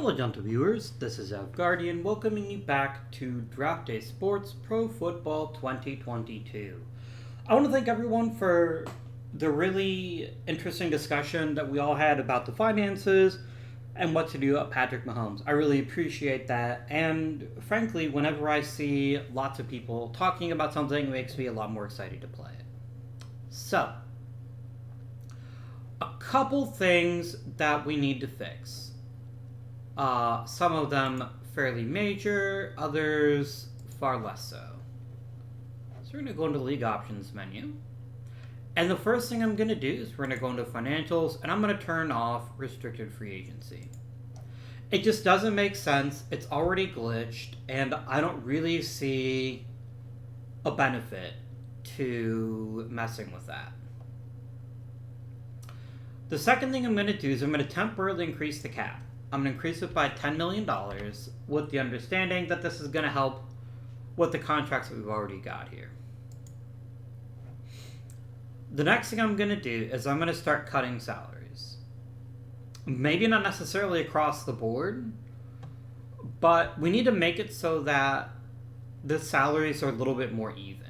Hello, gentle viewers. This is Guardian welcoming you back to Draft Day Sports Pro Football 2022. I want to thank everyone for the really interesting discussion that we all had about the finances and what to do at Patrick Mahomes. I really appreciate that. And frankly, whenever I see lots of people talking about something, it makes me a lot more excited to play it. So, a couple things that we need to fix. Some of them fairly major, others far less so. So we're going to go into the League Options menu. And the first thing I'm going to do is we're going to go into Financials, and I'm going to turn off Restricted Free Agency. It just doesn't make sense. It's already glitched, and I don't really see a benefit to messing with that. The second thing I'm going to do is I'm going to temporarily increase the cap. I'm going to increase it by $10 million with the understanding that this is going to help with the contracts that we've already got here. The next thing I'm going to do is I'm going to start cutting salaries. Maybe not necessarily across the board, but we need to make it so that the salaries are a little bit more even.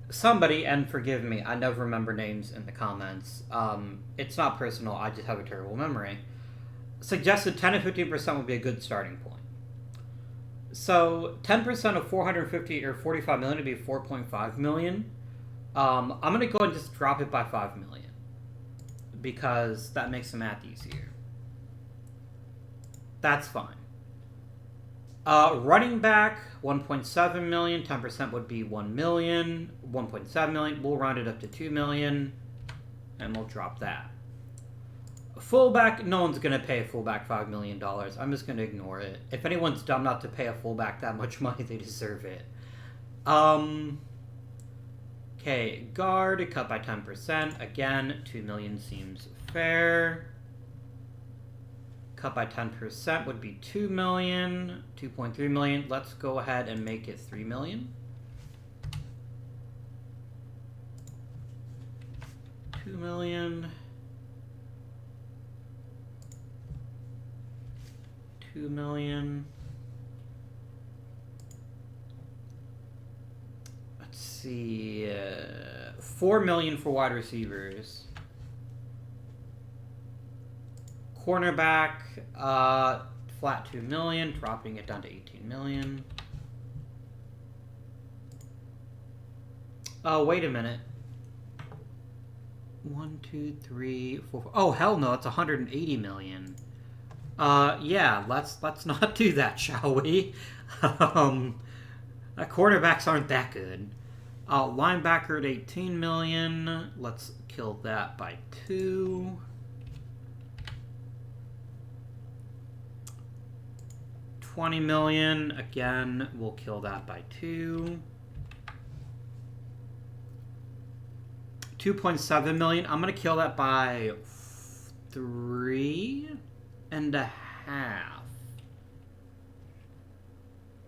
Somebody, and forgive me, I never remember names in the comments. It's not personal, I just have a terrible memory. Suggested 10 to 15% would be a good starting point. So 10% of 450 or 45 million would be 4.5 million. I'm going to go and just drop it by 5 million because that makes the math easier. That's fine. Running back, 1.7 million, 10% would be 1 million, 1.7 million, we'll round it up to 2 million, and we'll drop that. Fullback, no one's going to pay a fullback $5 million. I'm just going to ignore it. If anyone's dumb not to pay a fullback that much money, they deserve it. Okay, guard, cut by 10%. Again, 2 million seems fair. Cut by 10% would be 2 million, 2.3 million. Let's go ahead and make it 3 million. 2 million. 2 million. Let's see. 4 million for wide receivers. Cornerback, flat 2 million, dropping it down to 18 million. Oh, wait a minute. 1, 2, 3, 4. Oh, hell no, it's 180 million. Yeah, let's not do that, shall we? Quarterbacks aren't that good. Linebacker at 18 million. Let's kill that by 2. 20 million. Again, we'll kill that by 2. 2.7 million. I'm going to kill that by 3.5.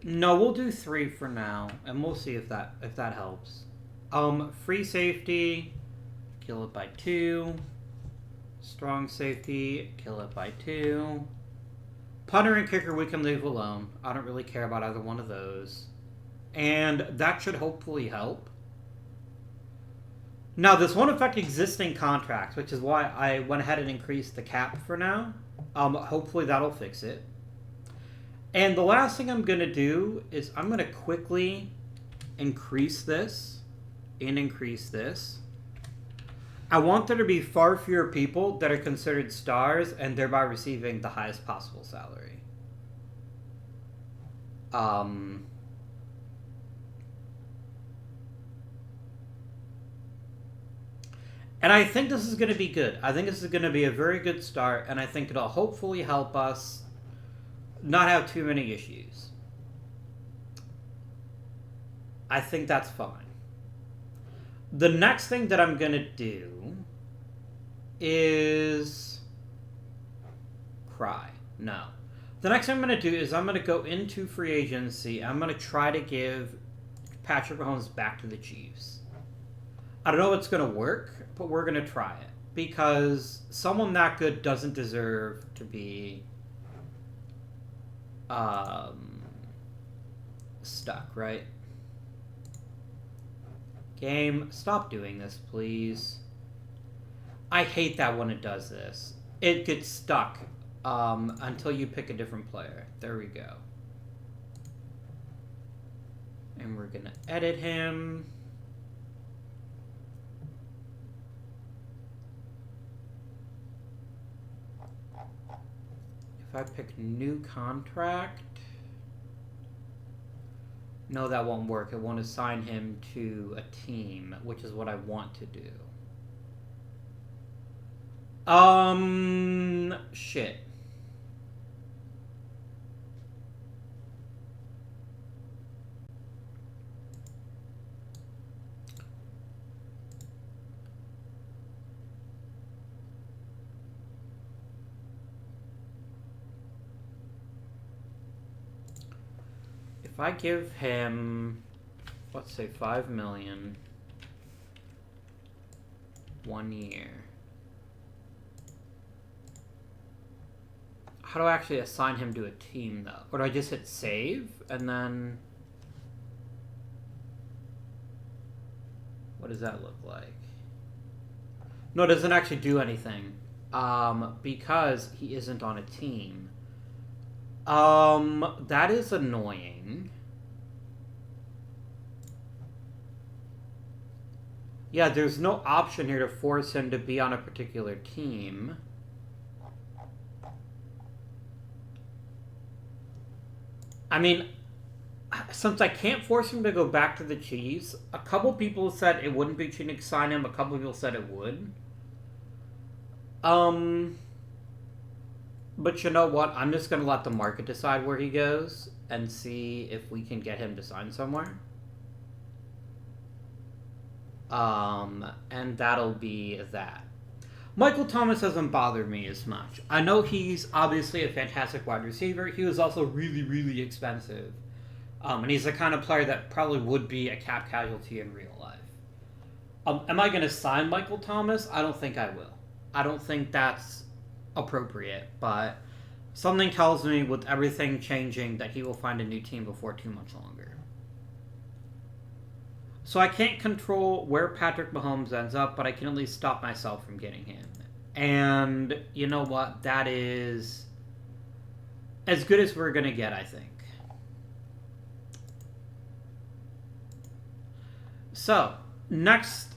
No, we'll do 3 for now, and we'll see if that helps. Free safety, kill it by 2. Strong safety, kill it by 2. Punter and kicker we can leave alone. I don't really care about either one of those. And that should hopefully help. Now, this won't affect existing contracts, which is why I went ahead and increased the cap for now. Hopefully that'll fix it. And the last thing I'm going to do is I'm going to quickly increase this and increase this. I want there to be far fewer people that are considered stars and thereby receiving the highest possible salary. And I think this is going to be good. I think this is going to be a very good start, and I think it'll hopefully help us not have too many issues. I think that's fine. The next thing that I'm going to do is cry. No. The next thing I'm going to do is I'm going to go into free agency. I'm going to try to give Patrick Mahomes back to the Chiefs. I don't know if it's going to work, but we're going to try it. because someone that good doesn't deserve to be stuck, right? Game, stop doing this, please. I hate that when it does this. It gets stuck until you pick a different player. There we go. And we're gonna edit him. If I pick new contract, no, that won't work. It won't assign him to a team, which is what I want to do. Shit. If I give him, let's say 5 million, 1 year. How do I actually assign him to a team, though? Or do I just hit save, and then... What does that look like? No, it doesn't actually do anything. Because he isn't on a team. That is annoying. Yeah, there's no option here to force him to be on a particular team. I mean, since I can't force him to go back to the Chiefs, a couple people said it wouldn't be cheating to sign him, a couple people said it would. But you know what? I'm just going to let the market decide where he goes and see if we can get him to sign somewhere. And that'll be that. Michael Thomas doesn't bother me as much. I know he's obviously a fantastic wide receiver. He was also really, really expensive. And he's the kind of player that probably would be a cap casualty in real life. Am I going to sign Michael Thomas? I don't think I will. I don't think that's appropriate, but something tells me with everything changing that he will find a new team before too much longer. So I can't control where Patrick Mahomes ends up, but I can at least stop myself from getting him. And you know what? That is as good as we're going to get, I think. So, next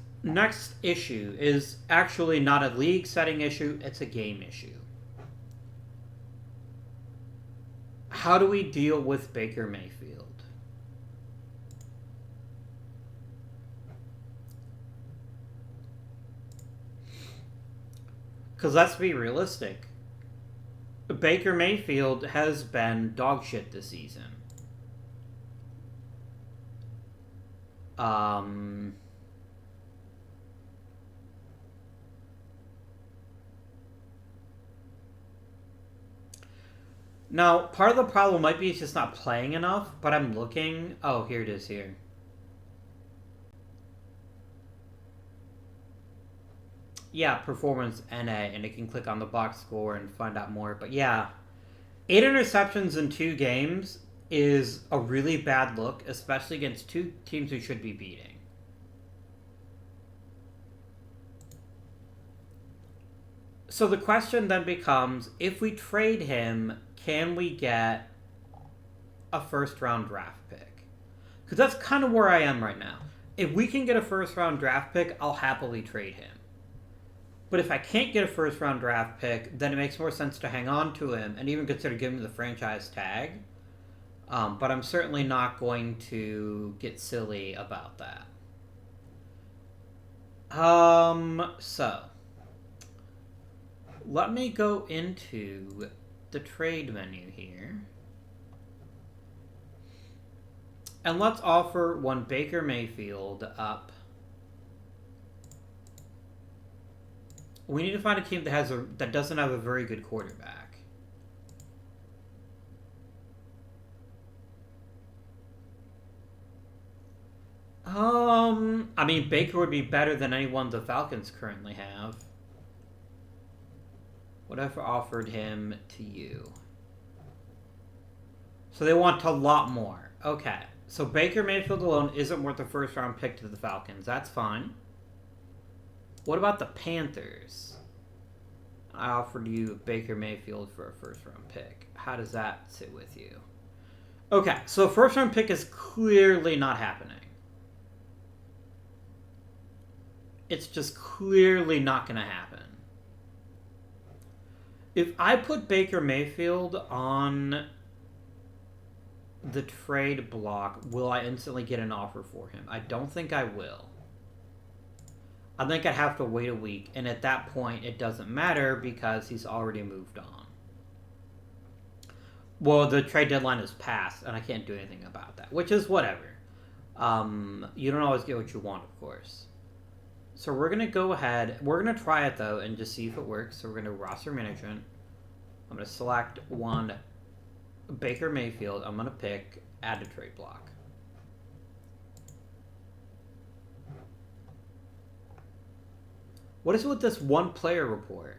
issue is actually not a league setting issue, it's a game issue. How do we deal with Baker Mayfield? Because let's be realistic. Baker Mayfield has been dog shit this season. Now, part of the problem might be he's just not playing enough, but I'm looking... Oh, here it is here. Yeah, performance NA, and it can click on the box score and find out more. But yeah, 8 interceptions in 2 games is a really bad look, especially against 2 teams who should be beating. So the question then becomes, if we trade him, can we get a first-round draft pick? Because that's kind of where I am right now. If we can get a first-round draft pick, I'll happily trade him. But if I can't get a first-round draft pick, then it makes more sense to hang on to him and even consider giving him the franchise tag. But I'm certainly not going to get silly about that. So, let me go into the trade menu here. And let's offer one Baker Mayfield up. We need to find a team that doesn't have a very good quarterback. I mean, Baker would be better than anyone the Falcons currently have. What if I offered him to you? So they want a lot more. Okay. So Baker Mayfield alone isn't worth a first round pick to the Falcons. That's fine. What about the Panthers? I offered you Baker Mayfield for a first round pick. How does that sit with you? Okay, so first round pick is clearly not happening. It's just clearly not going to happen. If I put Baker Mayfield on the trade block, will I instantly get an offer for him? I don't think I will. I think I'd have to wait a week, and at that point, it doesn't matter because he's already moved on. Well, the trade deadline is passed, and I can't do anything about that, which is whatever. You don't always get what you want, of course. So we're going to go ahead. We're going to try it, though, and just see if it works. So we're going to roster management. I'm going to select one Baker Mayfield. I'm going to pick add to trade block. What is it with this one player report?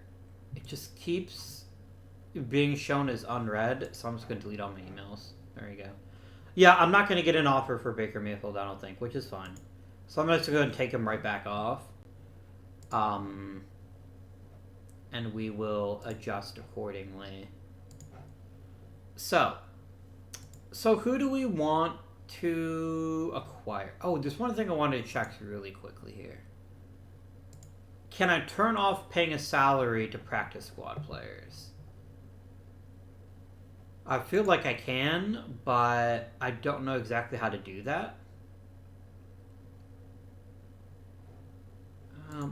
It just keeps being shown as unread, so I'm just going to delete all my emails. There you go. Yeah, I'm not going to get an offer for Baker Mayfield, I don't think, which is fine. So I'm just going to take him right back off. And we will adjust accordingly. So who do we want to acquire? Oh, there's one thing I wanted to check really quickly here. Can I turn off paying a salary to practice squad players? I feel like I can, but I don't know exactly how to do that.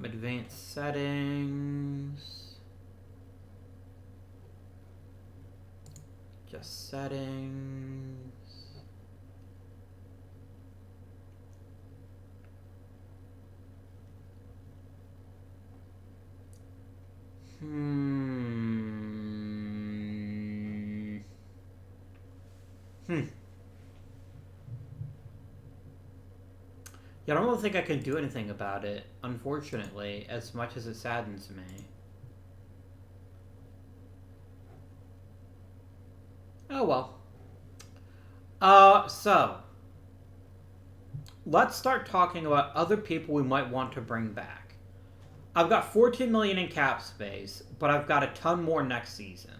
Advanced settings. Just settings. Yeah, I don't really think I can do anything about it, unfortunately, as much as it saddens me. Oh well. So let's start talking about other people we might want to bring back. I've got $14 million in cap space, but I've got a ton more next season.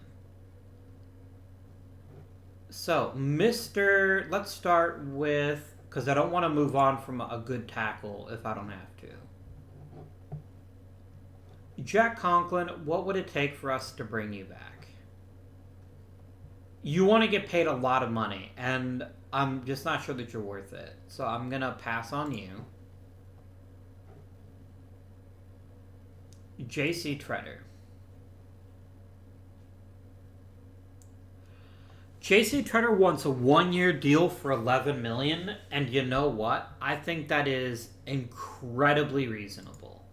So, let's start with, because I don't want to move on from a good tackle if I don't have to. Jack Conklin, what would it take for us to bring you back? You want to get paid a lot of money, and I'm just not sure that you're worth it. So I'm going to pass on you. J.C. Treader. J.C. Treader wants a one-year deal for $11 million, and you know what? I think that is incredibly reasonable.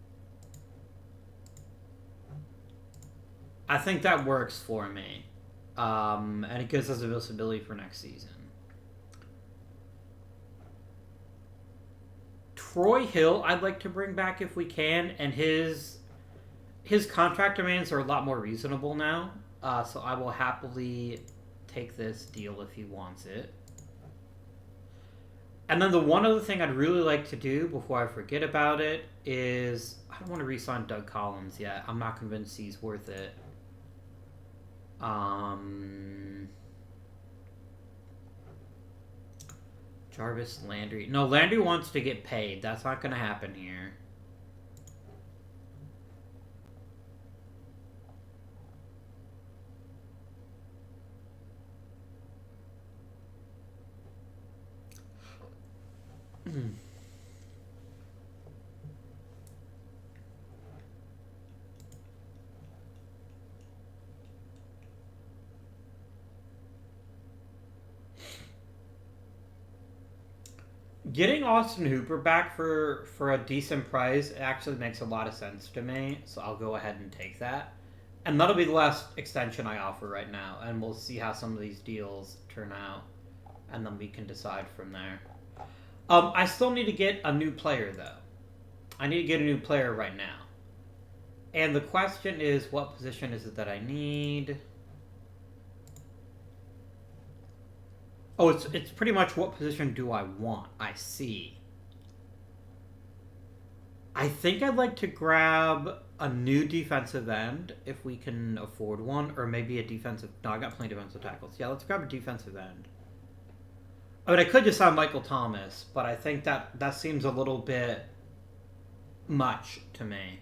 I think that works for me, and it gives us a visibility for next season. Troy Hill, I'd like to bring back if we can, and his contract demands are a lot more reasonable now, so I will happily take this deal if he wants it. And then the one other thing I'd really like to do before I forget about it is I don't want to re-sign Doug Collins yet. I'm not convinced he's worth it. Jarvis Landry. No, Landry wants to get paid. That's not going to happen here. Getting Austin Hooper back for a decent price actually makes a lot of sense to me, so I'll go ahead and take that. And that'll be the last extension I offer right now, and we'll see how some of these deals turn out, and then we can decide from there. I still need to get a new player, though. I need to get a new player right now. And the question is, what position is it that I need? Oh, it's pretty much what position do I want. I see. I think I'd like to grab a new defensive end if we can afford one, or maybe a defensive. No, I got plenty of defensive tackles. Yeah, let's grab a defensive end. I mean, I could just have Michael Thomas, but I think that seems a little bit much to me.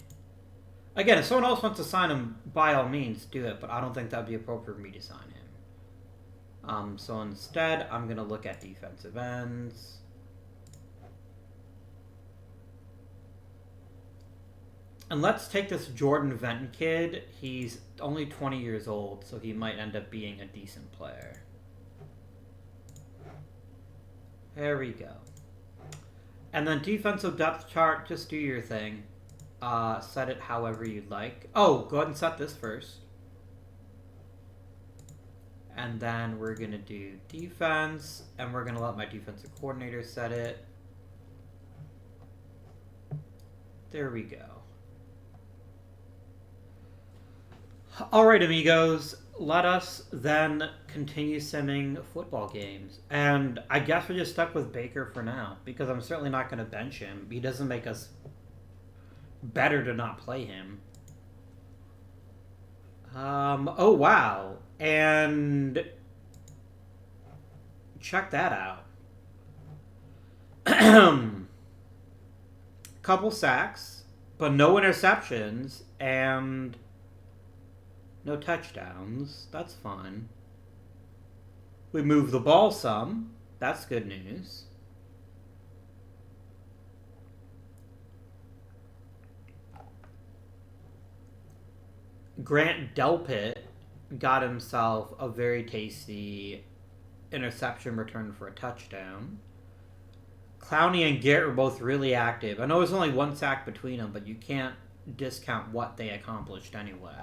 Again, if someone else wants to sign him, by all means, do it, but I don't think that would be appropriate for me to sign him. So instead, I'm going to look at defensive ends. And let's take this Jordan Venton kid. He's only 20 years old, so he might end up being a decent player. There we go. And then defensive depth chart, just do your thing. Set it however you'd like. Oh, go ahead and set this first. And then we're going to do defense, and we're going to let my defensive coordinator set it. There we go. Alright, amigos, let us then continue simming football games. And I guess we're just stuck with Baker for now, because I'm certainly not going to bench him. He doesn't make us better to not play him. Oh, wow. And check that out. Couple sacks, but no interceptions, and no touchdowns. That's fun. We moved the ball some. That's good news. Grant Delpit got himself a very tasty interception return for a touchdown. Clowney and Garrett were both really active. I know there's only one sack between them, but you can't discount what they accomplished anyway.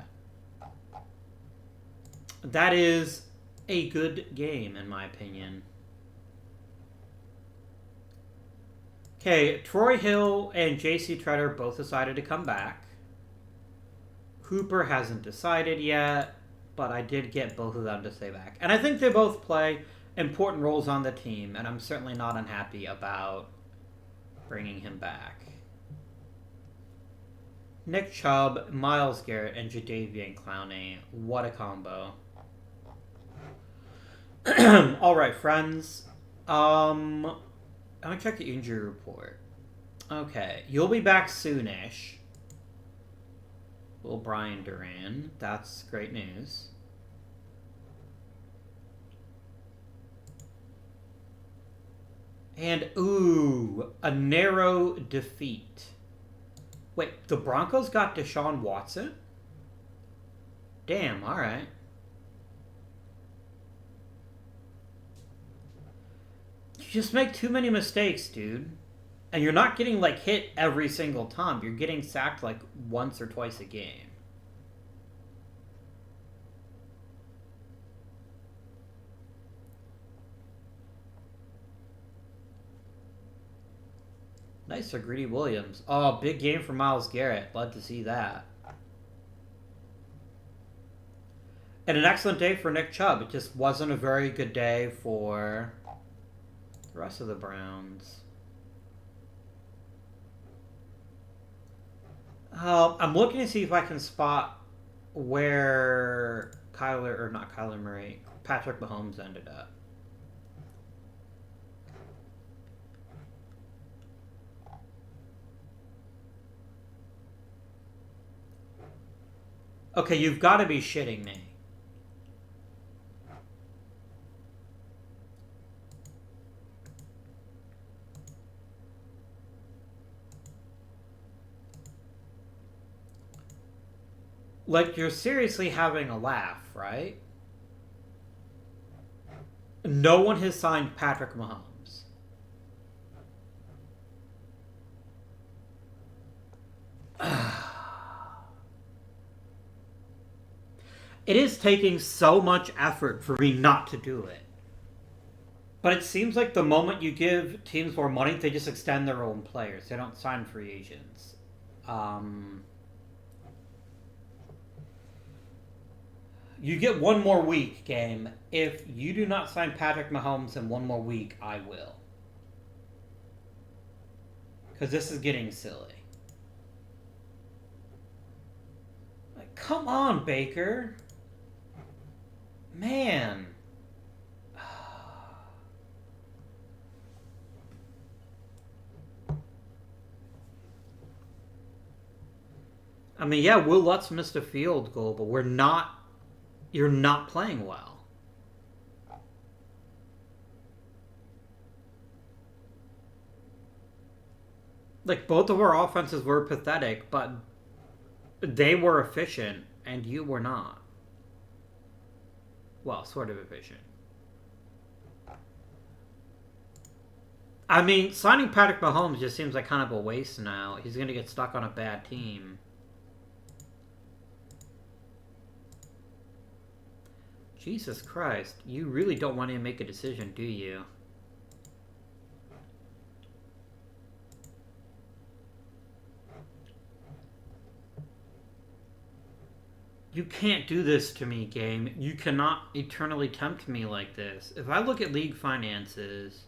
That is a good game, in my opinion. Okay, Troy Hill and J.C. Treader both decided to come back. Hooper hasn't decided yet, but I did get both of them to stay back. And I think they both play important roles on the team, and I'm certainly not unhappy about bringing him back. Nick Chubb, Myles Garrett, and Jadeveon Clowney. What a combo. Alright, friends. I'm gonna check the injury report. Okay, you'll be back soonish. Little Brian Duran. That's great news. And, ooh, a narrow defeat. Wait, the Broncos got Deshaun Watson? Damn, alright. You just make too many mistakes, dude. And you're not getting, like, hit every single time. You're getting sacked, like, once or twice a game. Nice for Greedy Williams. Oh, big game for Myles Garrett. Love to see that. And an excellent day for Nick Chubb. It just wasn't a very good day for the rest of the Browns. I'm looking to see if I can spot where Patrick Mahomes ended up. Okay, you've got to be shitting me. Like, you're seriously having a laugh, right? No one has signed Patrick Mahomes. It is taking so much effort for me not to do it. But it seems like the moment you give teams more money, they just extend their own players. They don't sign free agents. You get one more week, game. If you do not sign Patrick Mahomes in one more week, I will. Because this is getting silly. Like, come on, Baker. Man. I mean, yeah, Will Lutz missed a field goal, but you're not playing well. Like, both of our offenses were pathetic, but they were efficient, and you were not. Well, sort of efficient. I mean, signing Patrick Mahomes just seems like kind of a waste now. He's going to get stuck on a bad team. Jesus Christ. You really don't want to make a decision, do you? You can't do this to me, game. You cannot eternally tempt me like this. If I look at league finances,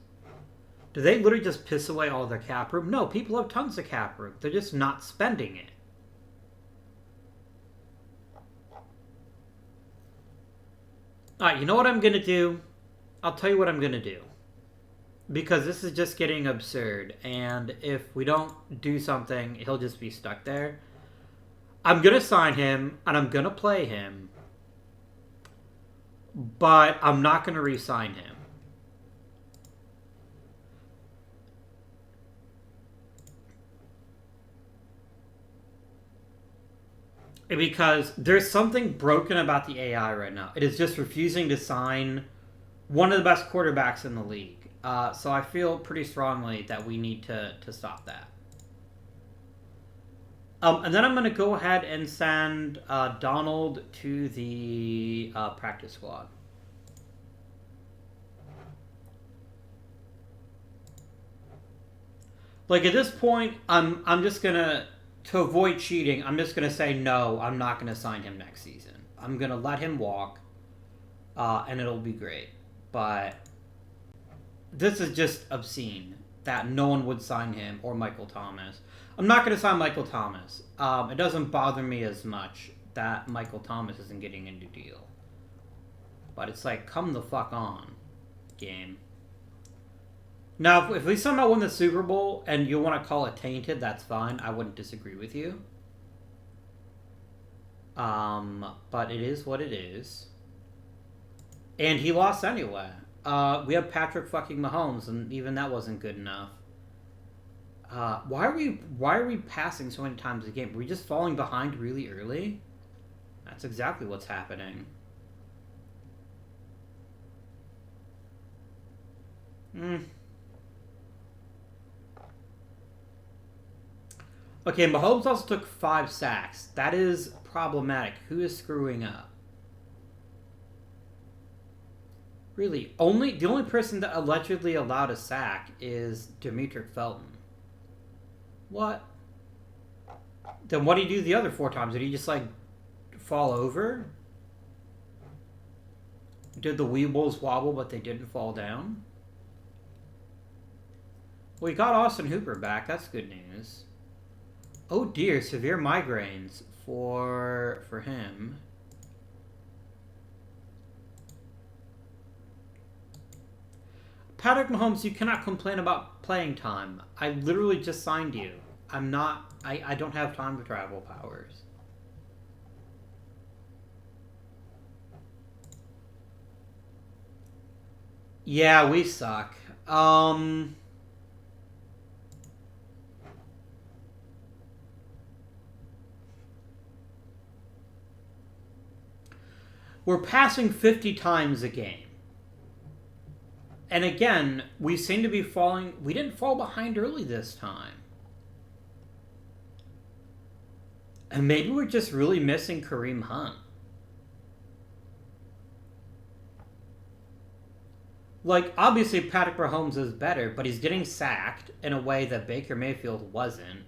do they literally just piss away all their cap room? No, people have tons of cap room. They're just not spending it. Alright, you know what I'm going to do? I'll tell you what I'm going to do. Because this is just getting absurd. And if we don't do something, he'll just be stuck there. I'm going to sign him, and I'm going to play him. But I'm not going to re-sign him. Because there's something broken about the AI right now. It is just refusing to sign one of the best quarterbacks in the league. So I feel pretty strongly that we need to stop that. And then I'm going to go ahead and send Donald to the practice squad. Like, at this point, I'm just going to avoid cheating, I'm just going to say, no, I'm not going to sign him next season. I'm going to let him walk, and it'll be great. But this is just obscene that no one would sign him or Michael Thomas. I'm not going to sign Michael Thomas. It doesn't bother me as much that Michael Thomas isn't getting a new deal. But it's like, come the fuck on, game. Now, if we somehow win the Super Bowl and you want to call it tainted, that's fine. I wouldn't disagree with you. But it is what it is. And he lost anyway. We have Patrick fucking Mahomes, and even that wasn't good enough. Why are we passing so many times a game? Are we just falling behind really early? That's exactly what's happening. Okay, Mahomes also took 5 sacks. That is problematic. Who is screwing up? Really, the only person that allegedly allowed a sack is Demetric Felton. What? Then what did he do the other 4 times? Did he just, like, fall over? Did the Weebles wobble, but they didn't fall down? Well, we got Austin Hooper back. That's good news. Oh dear, severe migraines for him. Patrick Mahomes, you cannot complain about playing time. I literally just signed you. I don't have time for travel powers. Yeah, we suck. We're passing 50 times a game. And again, we seem to be falling... We didn't fall behind early this time. And maybe we're just really missing Kareem Hunt. Like, obviously Patrick Mahomes is better, but he's getting sacked in a way that Baker Mayfield wasn't.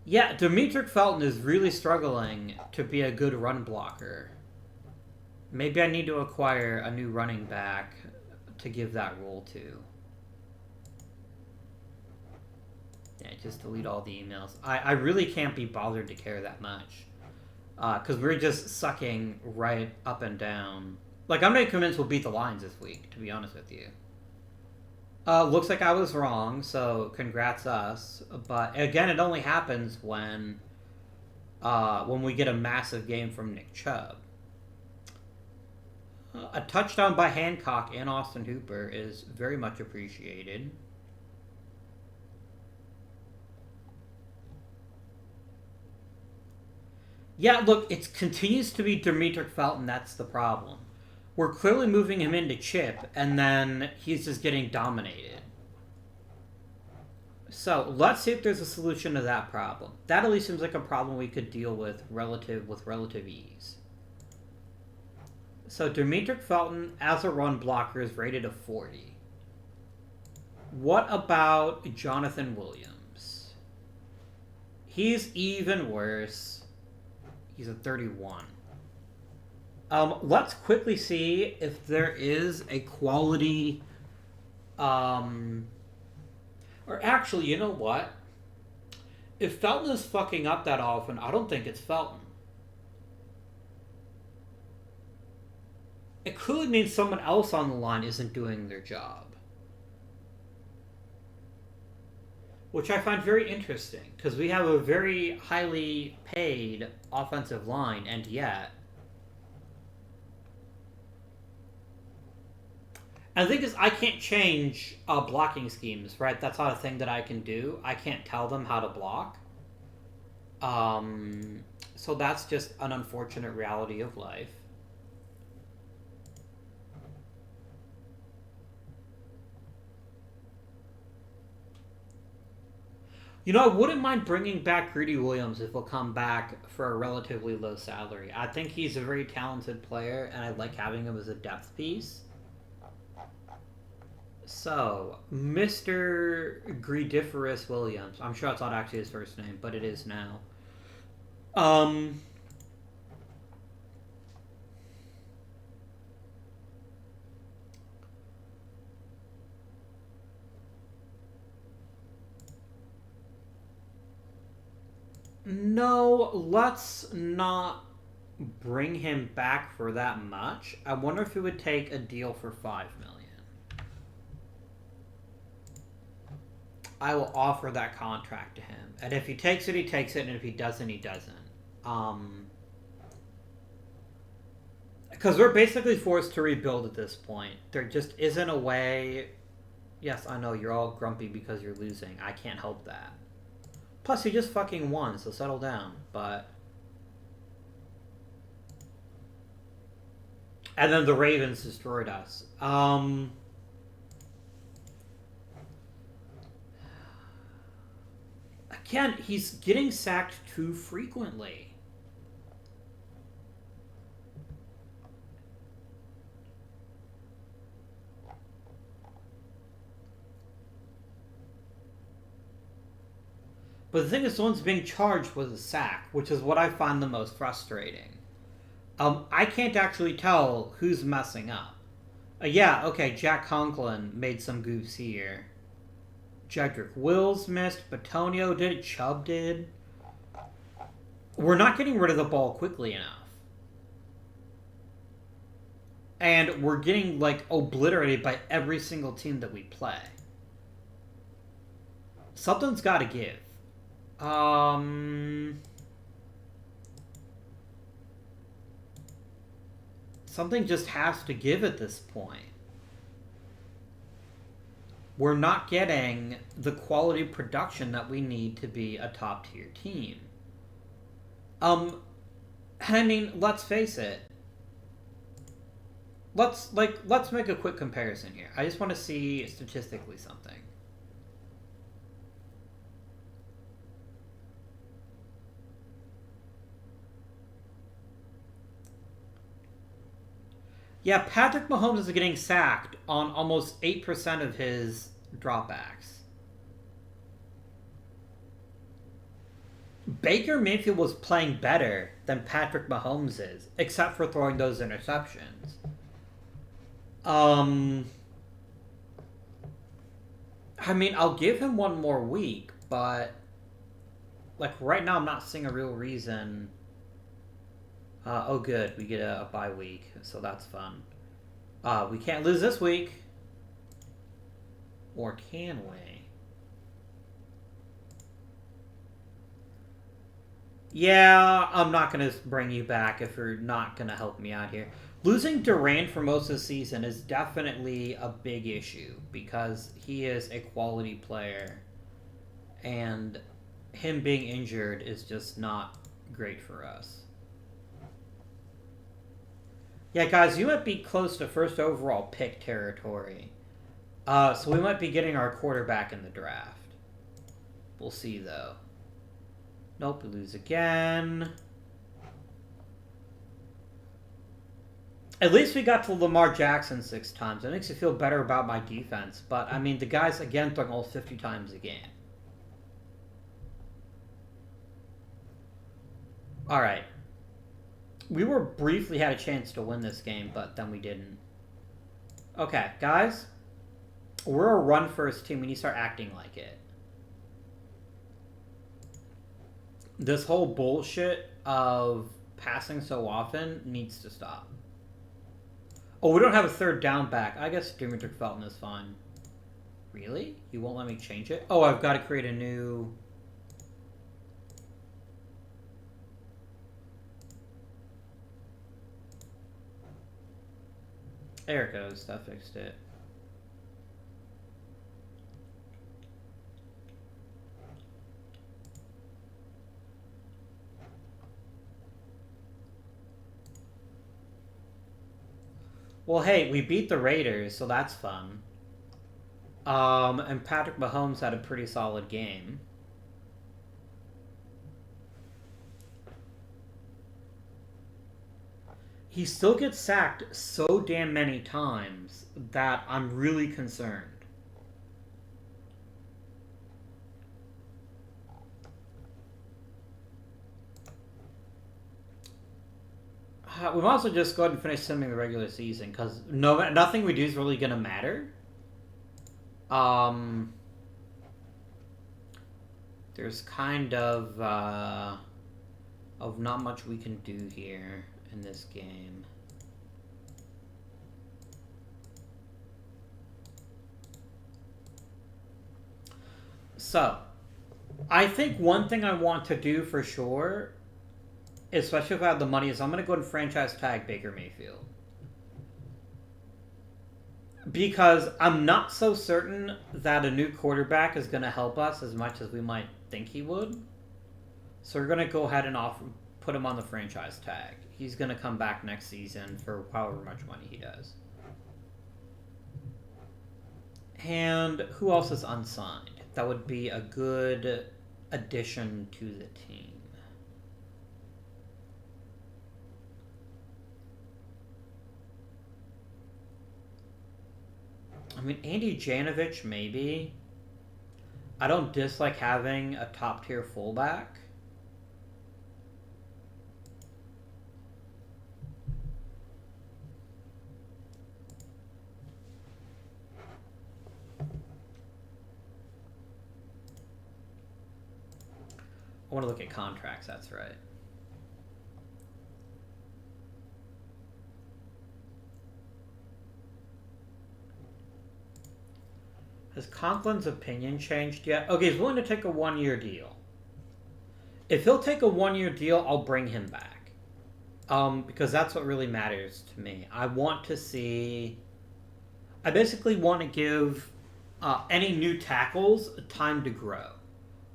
Yeah, Demetric Felton is really struggling to be a good run blocker. Maybe I need to acquire a new running back to give that role to. Yeah, just delete all the emails. I really can't be bothered to care that much. Because we're just sucking right up and down. Like, I'm not convinced we'll beat the Lions this week, to be honest with you. Looks like I was wrong, so congrats us. But again, it only happens when we get a massive game from Nick Chubb. A touchdown by Hancock and Austin Hooper is very much appreciated. Yeah, look, it continues to be Demetric Felton. That's the problem. We're clearly moving him into chip, and then he's just getting dominated. So let's see if there's a solution to that problem. That at least seems like a problem we could deal with relative ease. So Demetric Felton as a run blocker is rated a 40. What about Jonathan Williams? He's even worse. He's a 31. Let's quickly see if there is a quality... Or actually, you know what? If Felton is fucking up that often, I don't think it's Felton. It could mean someone else on the line isn't doing their job. Which I find very interesting, because we have a very highly paid offensive line, and yet... And the thing is, I can't change blocking schemes, right? That's not a thing that I can do. I can't tell them how to block. So that's just an unfortunate reality of life. You know, I wouldn't mind bringing back Greedy Williams if he'll come back for a relatively low salary. I think he's a very talented player, and I like having him as a depth piece. So, Mr. Greediferous Williams. I'm sure that's not actually his first name, but it is now. No, let's not bring him back for that much. I wonder if it would take a deal for $5 million. I will offer that contract to him. And if he takes it, he takes it. And if he doesn't, he doesn't. Because we're basically forced to rebuild at this point. There just isn't a way... Yes, I know, you're all grumpy because you're losing. I can't help that. Plus, you just fucking won, so settle down. But... And then the Ravens destroyed us. Again, he's getting sacked too frequently. But the thing is, someone's being charged with a sack, which is what I find the most frustrating. I can't actually tell who's messing up. Yeah, okay, Jack Conklin made some goofs here. Jedrick Wills missed. Batonio did. Chubb did. We're not getting rid of the ball quickly enough. And we're getting, like, obliterated by every single team that we play. Something's got to give. Something just has to give at this point. We're not getting the quality production that we need to be a top-tier team. I mean, let's face it. Let's make a quick comparison here. I just want to see statistically something. Yeah, Patrick Mahomes is getting sacked on almost 8% of his dropbacks. Baker Mayfield was playing better than Patrick Mahomes is, except for throwing those interceptions. I mean, I'll give him one more week, but like right now, I'm not seeing a real reason. Oh, good, we get a bye week, so that's fun. We can't lose this week, or can we? Yeah, I'm not gonna bring you back if you're not gonna help me out here. Losing Durant for most of the season is definitely a big issue because he is a quality player, and him being injured is just not great for us. Yeah, guys, you might be close to first overall pick territory. So we might be getting our quarterback in the draft. We'll see, though. Nope, we lose again. At least we got to Lamar Jackson 6 times. It makes me feel better about my defense. But, I mean, the guy's, again, throwing almost 50 times a game. Alright. We were briefly had a chance to win this game, but then we didn't. Okay, guys. We're a run-first team. We need to start acting like it. This whole bullshit of passing so often needs to stop. Oh, we don't have a third down back. I guess Dimitri Felton is fine. Really? You won't let me change it? Oh, I've got to create a new... There it goes. That fixed it. Well, hey, we beat the Raiders, so that's fun. And Patrick Mahomes had a pretty solid game. He still gets sacked so damn many times that I'm really concerned. We might as well just go ahead and finish simming the regular season, because nothing we do is really going to matter. There's kind of not much we can do here in this game. So, I think one thing I want to do for sure, especially if I have the money, is I'm going to go and franchise tag Baker Mayfield. Because I'm not so certain that a new quarterback is going to help us as much as we might think he would. So we're going to go ahead and put him on the franchise tag. He's going to come back next season for however much money he does. And who else is unsigned? That would be a good addition to the team. I mean, Andy Janovich, maybe. I don't dislike having a top-tier fullback. I want to look at contracts, that's right. Has Conklin's opinion changed yet? Okay, he's willing to take a 1-year deal. If he'll take a 1-year deal, I'll bring him back. Because that's what really matters to me. I want to see... I basically want to give any new tackles time to grow.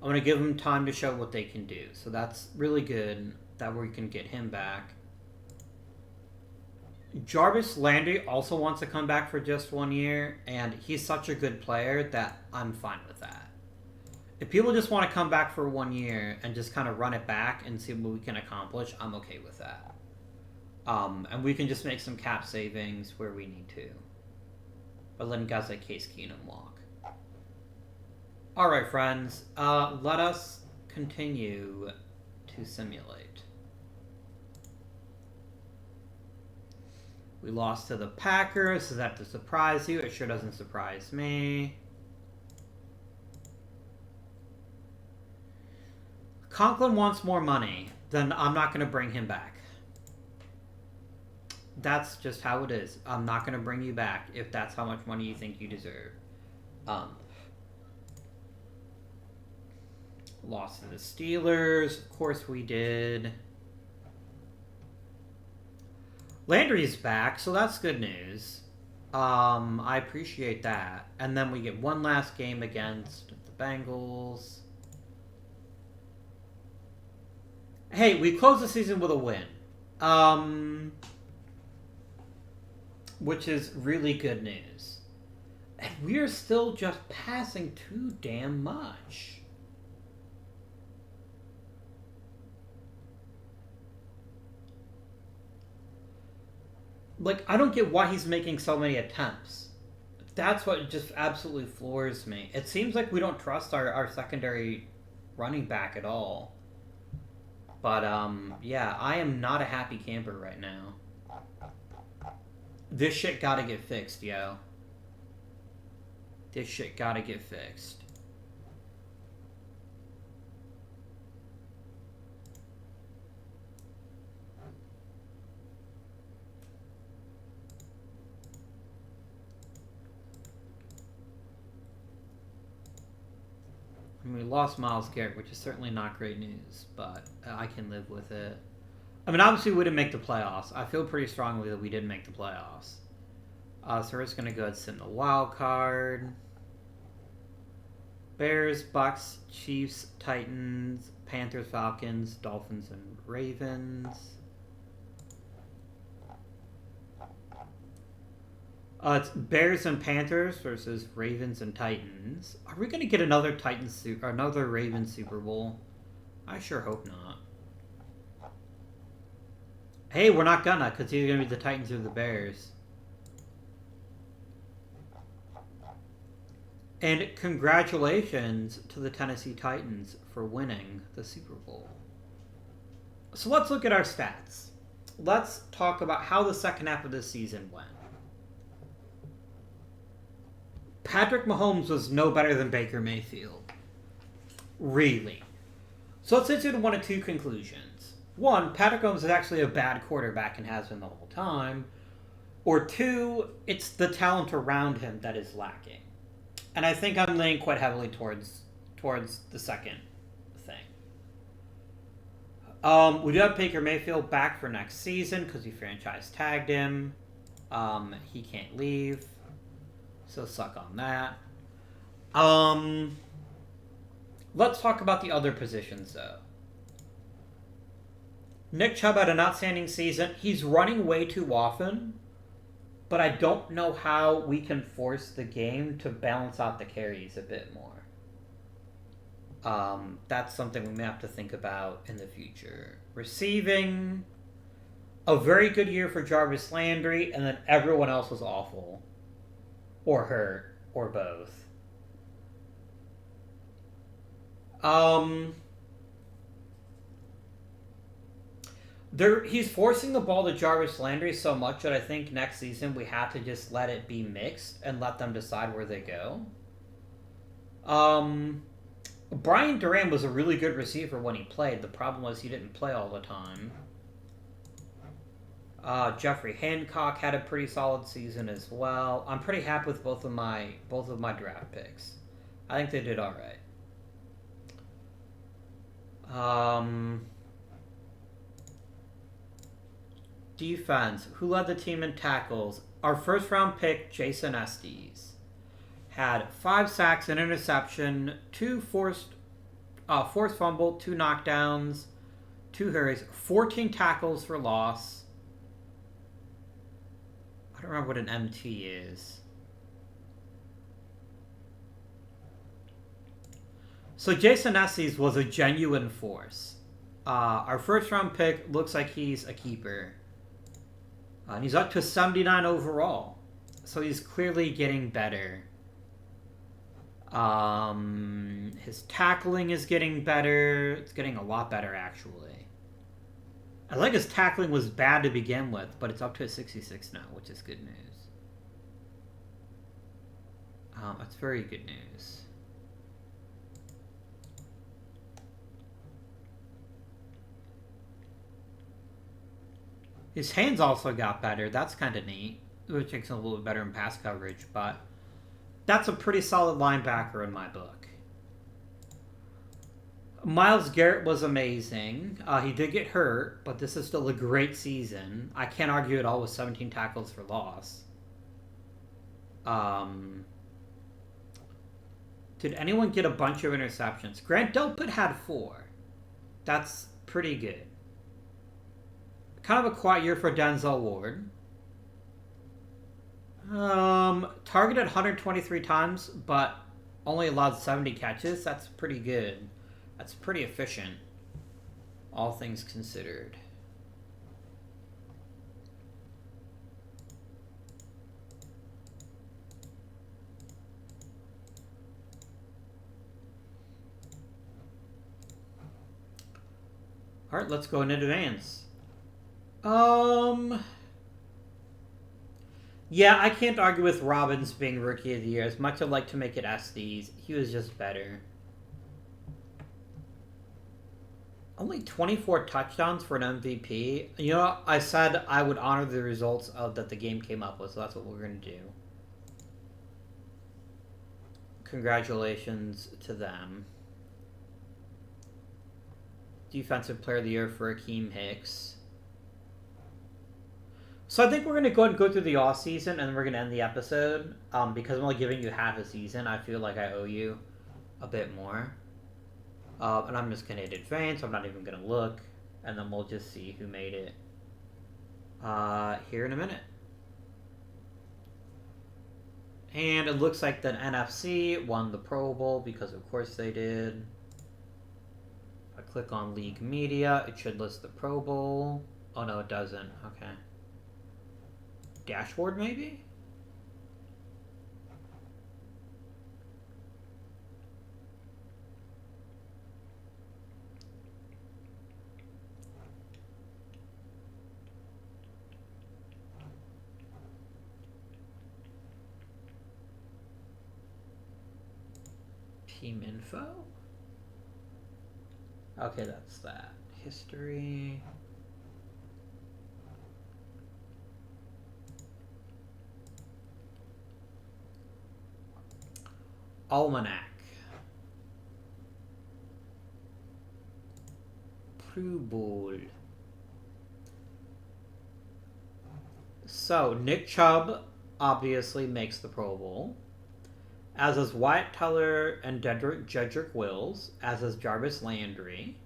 I want to give them time to show what they can do. So that's really good that we can get him back. Jarvis Landry also wants to come back for just 1 year, and he's such a good player that I'm fine with that. If people just want to come back for 1 year and just kind of run it back and see what we can accomplish, I'm okay with that. And we can just make some cap savings where we need to. By letting guys like Case Keenum walk. Alright, friends. Let us continue to simulate. We lost to the Packers. Does that have to surprise you? It sure doesn't surprise me. Conklin wants more money. Then I'm not going to bring him back. That's just how it is. I'm not going to bring you back if that's how much money you think you deserve. Lost to the Steelers. Of course we did. Landry's back, so that's good news. I appreciate that. And then we get one last game against the Bengals. Hey, we closed the season with a win. Which is really good news. And we are still just passing too damn much. Like, I don't get why he's making so many attempts. That's what just absolutely floors me. It seems like we don't trust our secondary running back at all. But, yeah, I am not a happy camper right now. This shit gotta get fixed, yo. This shit gotta get fixed. I mean, we lost Myles Garrett, which is certainly not great news, but I can live with it. I mean, obviously we didn't make the playoffs. I feel pretty strongly that we didn't make the playoffs. So we're just going to go ahead and sit in the wild card. Bears, Bucks, Chiefs, Titans, Panthers, Falcons, Dolphins, and Ravens. It's Bears and Panthers versus Ravens and Titans. Are we going to get another Ravens Super Bowl? I sure hope not. Hey, we're not gonna, because either going to be the Titans or the Bears. And congratulations to the Tennessee Titans for winning the Super Bowl. So let's look at our stats. Let's talk about how the second half of this season went. Patrick Mahomes was no better than Baker Mayfield. Really. So let's get to one of two conclusions. One, Patrick Mahomes is actually a bad quarterback and has been the whole time. Or two, it's the talent around him that is lacking. And I think I'm leaning quite heavily towards the second thing. We do have Baker Mayfield back for next season because we franchise tagged him. He can't leave. So suck on that. Let's talk about the other positions, though. Nick Chubb had an outstanding season. He's running way too often, but I don't know how we can force the game to balance out the carries a bit more. That's something we may have to think about in the future. Receiving, a very good year for Jarvis Landry, and then everyone else was awful. Or hurt, or both. He's forcing the ball to Jarvis Landry so much that I think next season we have to just let it be mixed and let them decide where they go. Brian Durant was a really good receiver when he played. The problem was he didn't play all the time. Jeffrey Hancock had a pretty solid season as well. I'm pretty happy with both of my draft picks. I think they did all right. Defense. Who led the team in tackles? Our first round pick, Jason Estes, had 5 sacks, an interception, 2 forced fumble, 2 knockdowns, 2 hurries, 14 tackles for loss. I don't remember what an MT is. So Jason Estes was a genuine force. Our first round pick looks like he's a keeper. And he's up to 79 overall. So he's clearly getting better. His tackling is getting better. It's getting a lot better, actually. I think his tackling was bad to begin with, but it's up to a 66 now, which is good news. That's very good news. His hands also got better. That's kind of neat. Which makes him a little bit better in pass coverage, but that's a pretty solid linebacker in my book. Myles Garrett was amazing. He did get hurt, but this is still a great season. I can't argue at all with 17 tackles for loss. Did anyone get a bunch of interceptions? Grant Delpit had 4. That's pretty good. Kind of a quiet year for Denzel Ward. Targeted 123 times, but only allowed 70 catches. That's pretty good. That's pretty efficient, all things considered. Alright, let's go in advance. Yeah, I can't argue with Robbins being Rookie of the Year. As much as I'd like to make it Estes, he was just better. Only 24 touchdowns for an MVP. You know, I said I would honor the results of that the game came up with, so that's what we're going to do. Congratulations to them. Defensive Player of the Year for Akeem Hicks. So I think we're going to go ahead and go through the offseason, and then we're going to end the episode. Because I'm only giving you half a season, I feel like I owe you a bit more. And I'm just going to hit advance. I'm not even going to look. And then we'll just see who made it here in a minute. And it looks like the NFC won the Pro Bowl, because of course they did. If I click on League Media, it should list the Pro Bowl. Oh no, it doesn't. Okay. Dashboard, maybe? Team info? Okay, that's that. History. Almanac. Pro Bowl. So, Nick Chubb obviously makes the Pro Bowl. As is Wyatt Teller and Jedrick Wills. As is Jarvis Landry.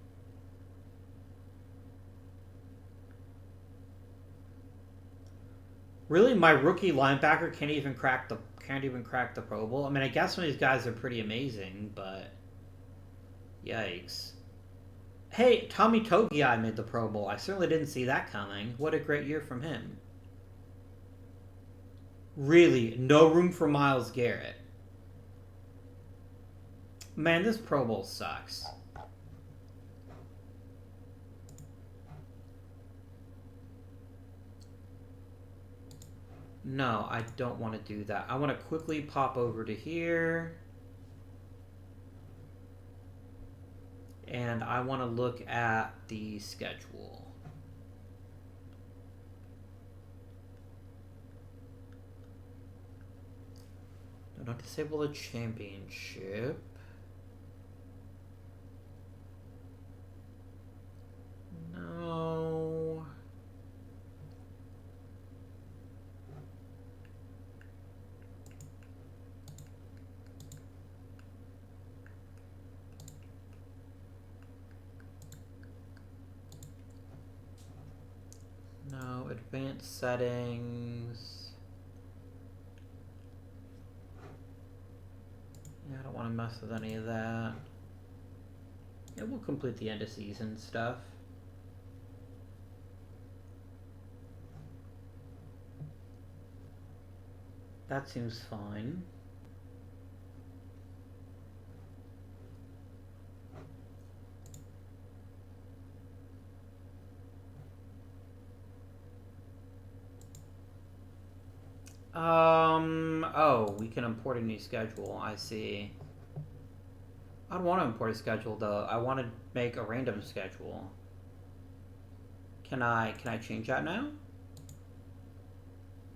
Really, my rookie linebacker can't even crack the Pro Bowl. I mean, I guess some of these guys are pretty amazing, but yikes. Hey, Tommy Togiai made the Pro Bowl. I certainly didn't see that coming. What a great year from him. Really, no room for Myles Garrett. Man, this Pro Bowl sucks. No, I don't want to do that. I want to quickly pop over to here. And I want to look at the schedule. Do not disable the championship. No. No, advanced settings. Yeah, I don't want to mess with any of that. Yeah, we'll complete the end of season stuff. That seems fine. Oh, we can import a new schedule. I see. I don't want to import a schedule though. I want to make a random schedule. Can I change that now?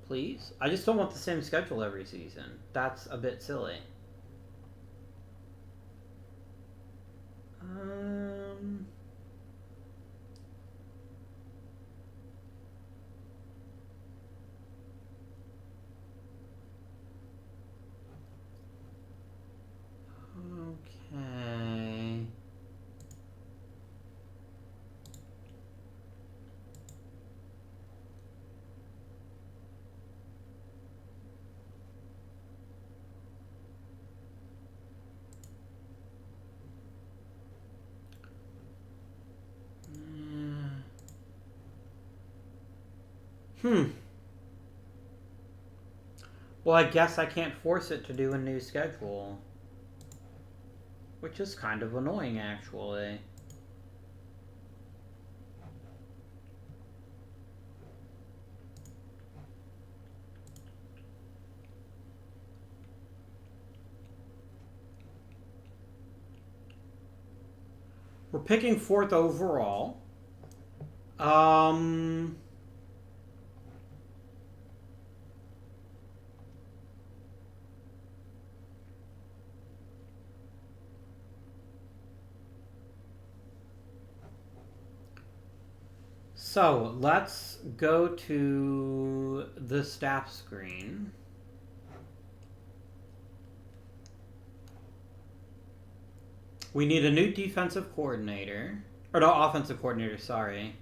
Please? I just don't want the same schedule every season. That's a bit silly. Okay. Well, I guess I can't force it to do a new schedule. Which is kind of annoying, actually. We're picking 4th overall. So, let's go to the staff screen. We need a new defensive coordinator. Or no, offensive coordinator, sorry.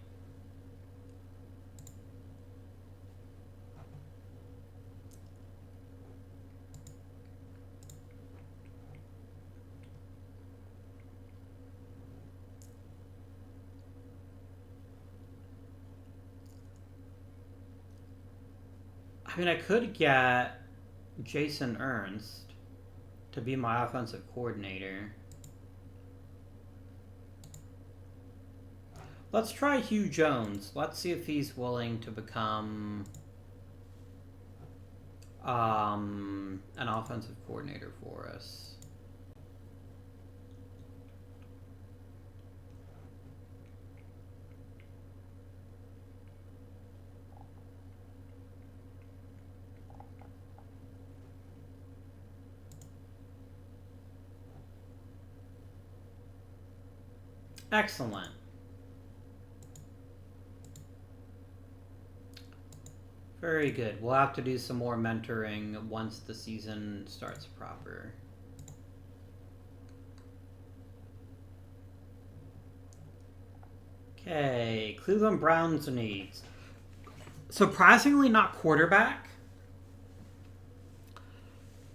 I mean, I could get Jason Ernst to be my offensive coordinator. Let's try Hugh Jones. Let's see if he's willing to become an offensive coordinator for us. Excellent. Very good. We'll have to do some more mentoring once the season starts proper. Okay, Cleveland Browns needs. Surprisingly not quarterback.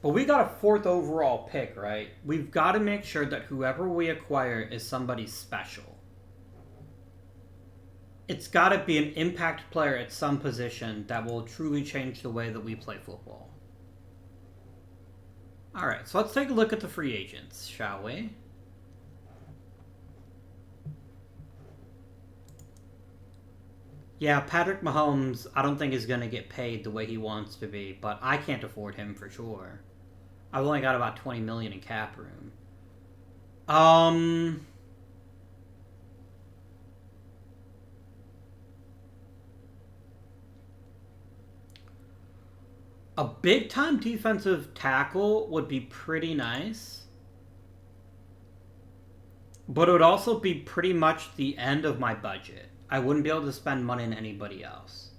But we got a 4th overall pick, right? We've got to make sure that whoever we acquire is somebody special. It's got to be an impact player at some position that will truly change the way that we play football. Alright, so let's take a look at the free agents, shall we? Yeah, Patrick Mahomes, I don't think is going to get paid the way he wants to be, but I can't afford him for sure. I've only got about $20 million in cap room. A big-time defensive tackle would be pretty nice. But it would also be pretty much the end of my budget. I wouldn't be able to spend money on anybody else.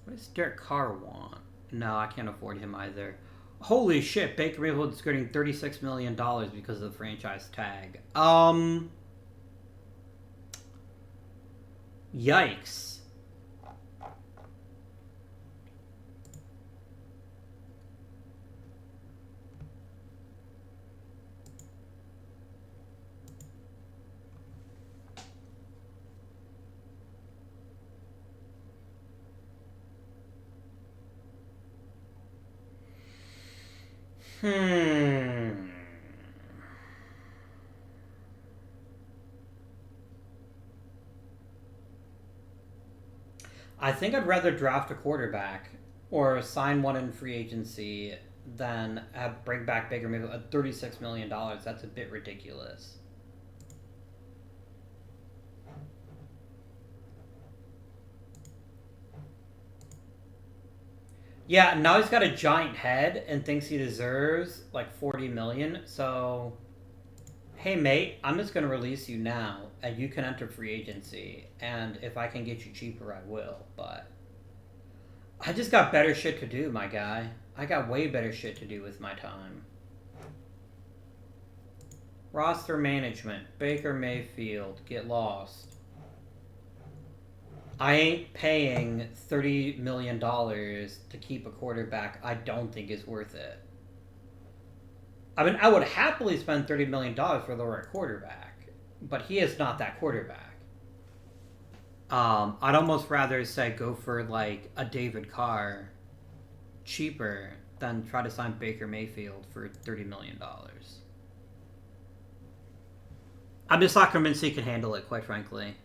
What does Derek Carr want? No, I can't afford him either. Holy shit, Baker Mayfield's getting $36 million because of the franchise tag. Yikes. I think I'd rather draft a quarterback or sign one in free agency than bring back Baker Mayfield at $36 million. That's a bit ridiculous. Yeah, now he's got a giant head and thinks he deserves like 40 million. So, hey mate, I'm just gonna release you now, and you can enter free agency. And if I can get you cheaper, I will. But I just got better shit to do, my guy. I got way better shit to do with my time. Roster management, Baker Mayfield, get lost. I ain't paying $30 million to keep a quarterback I don't think is worth it. I mean, I would happily spend $30 million for the right quarterback, but he is not that quarterback. I'd almost rather say go for like a David Carr cheaper than try to sign Baker Mayfield for $30 million. I'm just not convinced he can handle it, quite frankly.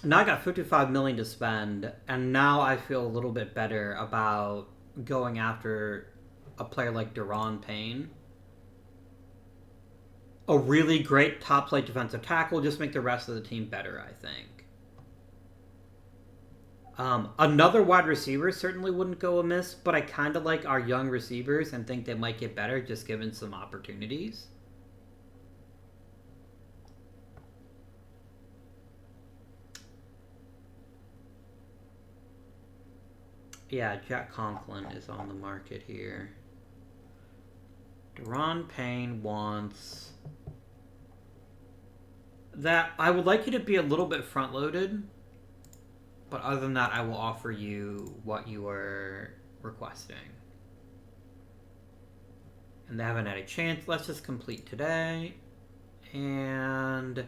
Now I got $55 million to spend, and now I feel a little bit better about going after a player like Daron Payne. A really great top flight defensive tackle, just make the rest of the team better, I think. Another wide receiver certainly wouldn't go amiss, but I kind of like our young receivers and think they might get better just given some opportunities. Yeah, Jack Conklin is on the market here. Daron Payne wants... that I would like you to be a little bit front-loaded, but other than that, I will offer you what you are requesting. And they haven't had a chance. Let's just complete today. And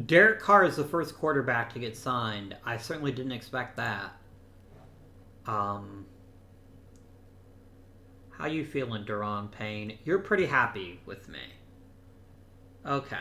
Derek Carr is the first quarterback to get signed. I certainly didn't expect that. How you feeling, Daron Payne? You're pretty happy with me. Okay.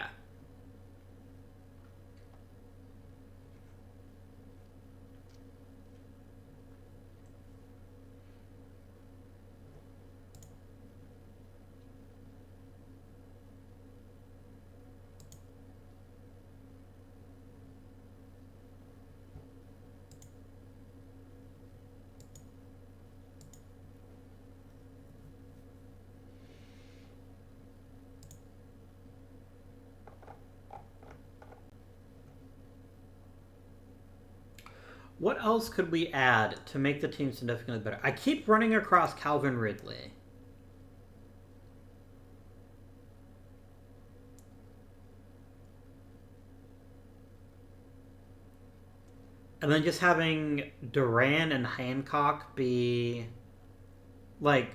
What else could we add to make the team significantly better? I keep running across Calvin Ridley. And then just having Duran and Hancock be... like,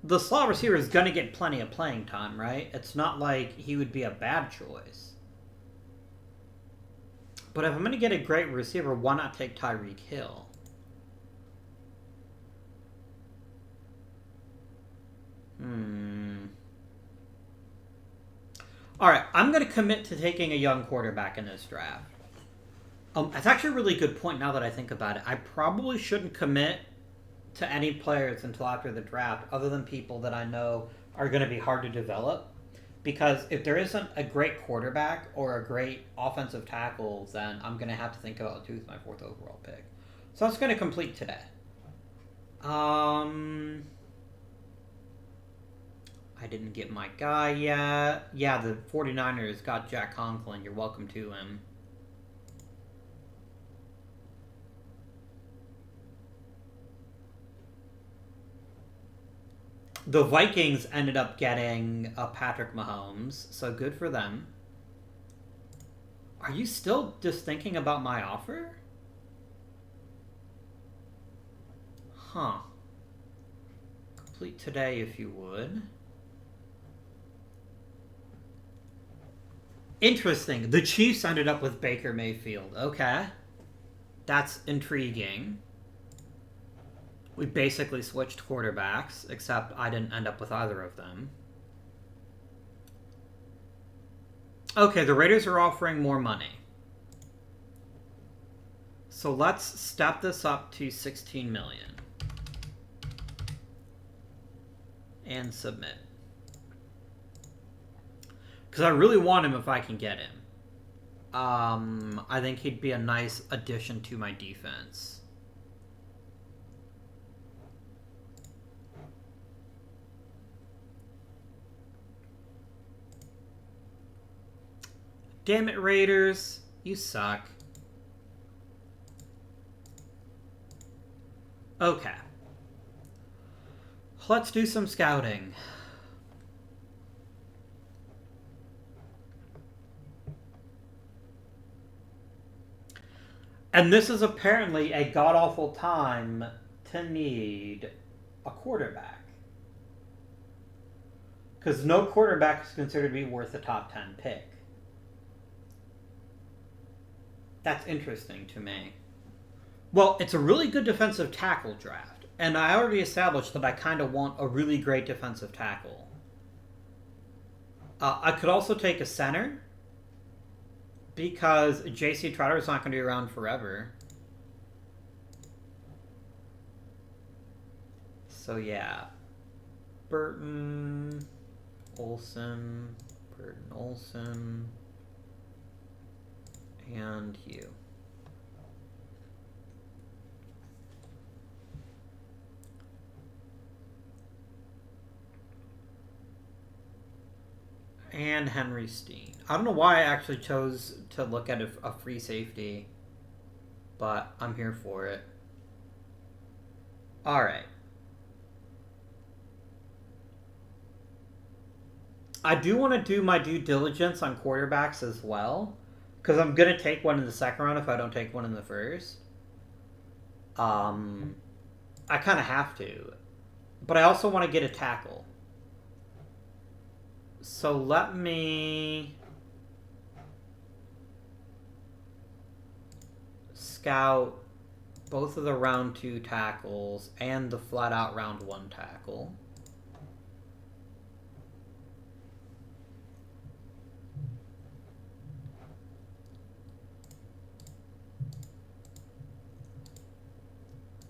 the slot receiver is going to get plenty of playing time, right? It's not like he would be a bad choice. But if I'm going to get a great receiver, why not take Tyreek Hill? Alright, I'm going to commit to taking a young quarterback in this draft. That's actually a really good point now that I think about it. I probably shouldn't commit to any players until after the draft, other than people that I know are going to be hard to develop. Because if there isn't a great quarterback or a great offensive tackle, then I'm going to have to think about who's my 4th overall pick. So that's going to complete today. I didn't get my guy yet. Yeah, the 49ers got Jack Conklin. You're welcome to him. The Vikings ended up getting Patrick Mahomes, so good for them. Are you still just thinking about my offer? Huh. Complete today if you would. Interesting. The Chiefs ended up with Baker Mayfield. Okay. That's intriguing. We basically switched quarterbacks, except I didn't end up with either of them. Okay, the Raiders are offering more money. So let's step this up to 16 million. And submit. Because I really want him if I can get him. I think he'd be a nice addition to my defense. Damn it, Raiders. You suck. Okay. Let's do some scouting. And this is apparently a god-awful time to need a quarterback. Because no quarterback is considered to be worth a top 10 pick. That's interesting to me. Well, it's a really good defensive tackle draft. And I already established that I kind of want a really great defensive tackle. I could also take a center. Because J.C. Trotter is not going to be around forever. So yeah. Burton, Olsen, and Hugh. And Henry Steen. I don't know why I actually chose to look at a free safety, but I'm here for it. Alright. I do want to do my due diligence on quarterbacks as well, because I'm going to take one in the second round if I don't take one in the first. I kind of have to. But I also want to get a tackle. So let me scout both of the round 2 tackles and the flat out round 1 tackle.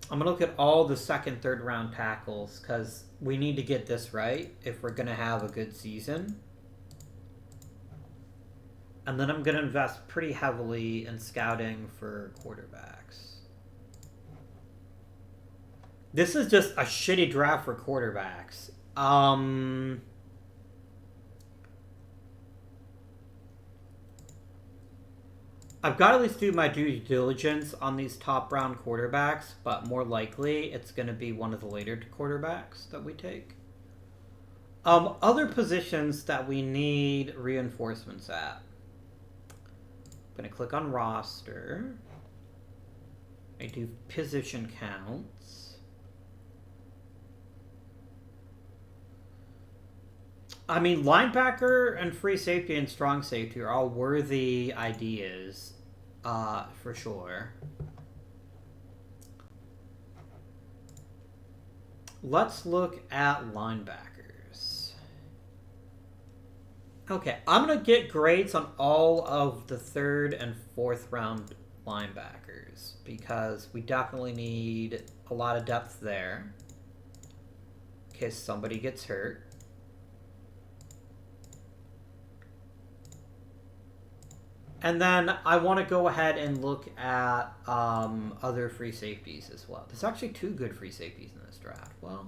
I'm going to look at all the second, third round tackles because we need to get this right if we're going to have a good season. And then I'm going to invest pretty heavily in scouting for quarterbacks. This is just a shitty draft for quarterbacks. I've got to at least do my due diligence on these top round quarterbacks, but more likely it's going to be one of the later quarterbacks that we take. Other positions that we need reinforcements at. I'm going to click on roster. I do position counts. I mean, linebacker and free safety and strong safety are all worthy ideas, for sure. Let's look at linebackers. Okay, I'm going to get grades on all of the third and fourth round linebackers because we definitely need a lot of depth there in case somebody gets hurt. And then I want to go ahead and look at other free safeties as well. There's actually 2 good free safeties in this draft. Well,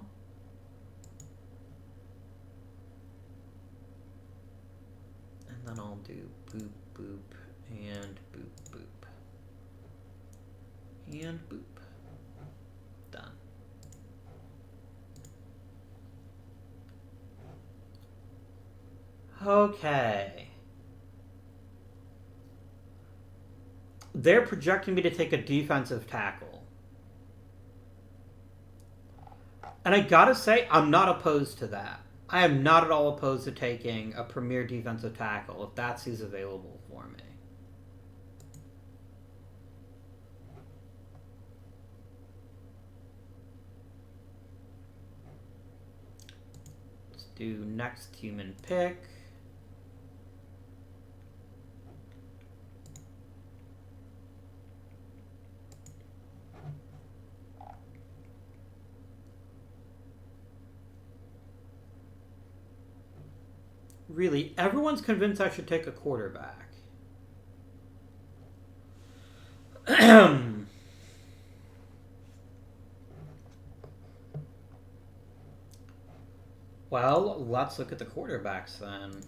and then I'll do boop, boop, and boop, boop. And boop. Done. Okay. They're projecting me to take a defensive tackle. And I gotta say, I'm not opposed to that. I am not at all opposed to taking a premier defensive tackle if that's who's available for me. do next human pick. Really, everyone's convinced I should take a quarterback. Well, let's look at the quarterbacks then.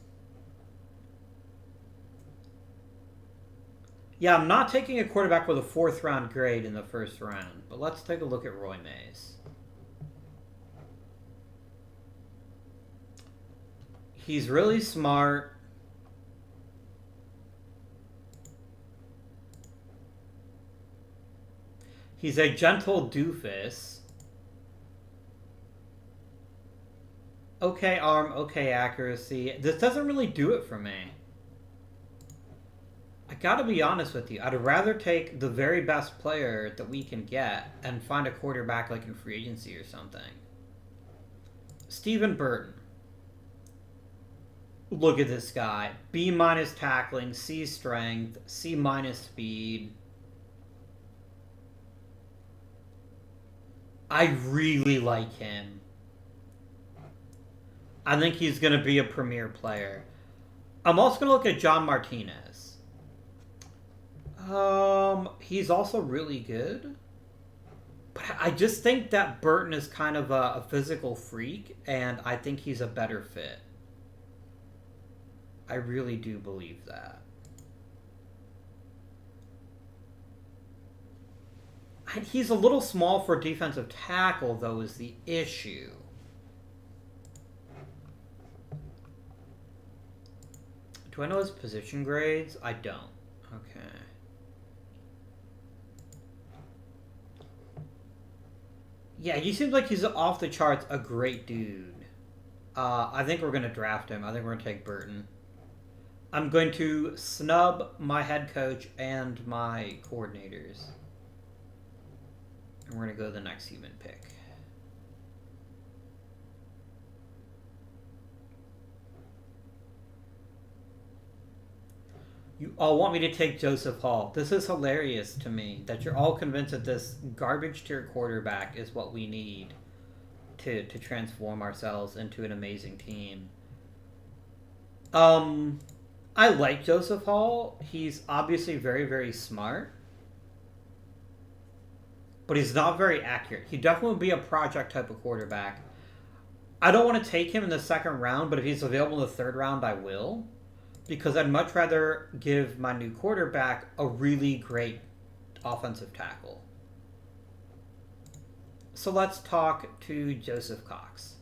Yeah, I'm not taking a quarterback with a 4th round grade in the 1st round, but let's take a look at Roy Mays. He's really smart. He's a gentle doofus. Okay arm, okay accuracy. This doesn't really do it for me. I gotta be honest with you. I'd rather take the very best player that we can get and find a quarterback like in free agency or something. Stephen Burton. Look at this guy. B- tackling, C strength, C- speed. I really like him. I think he's going to be a premier player. I'm also going to look at John Martinez. He's also really good. But I just think that Burton is kind of a physical freak, and I think he's a better fit. I really do believe that. He's a little small for defensive tackle, though, is the issue. Do I know his position grades? I don't. Okay. Yeah, he seems like he's off the charts a great dude. I think we're going to draft him. I think we're going to take Burton. I'm going to snub my head coach and my coordinators. And we're going to go to the next human pick. You all want me to take Joseph Hall. This is hilarious to me that you're all convinced that this garbage tier quarterback is what we need to transform ourselves into an amazing team. I like Joseph Hall. He's obviously very, very smart. But he's not very accurate. He'd definitely be a project type of quarterback. I don't want to take him in the 2nd round, but if he's available in the 3rd round, I will. Because I'd much rather give my new quarterback a really great offensive tackle. So let's talk to Joseph Cox.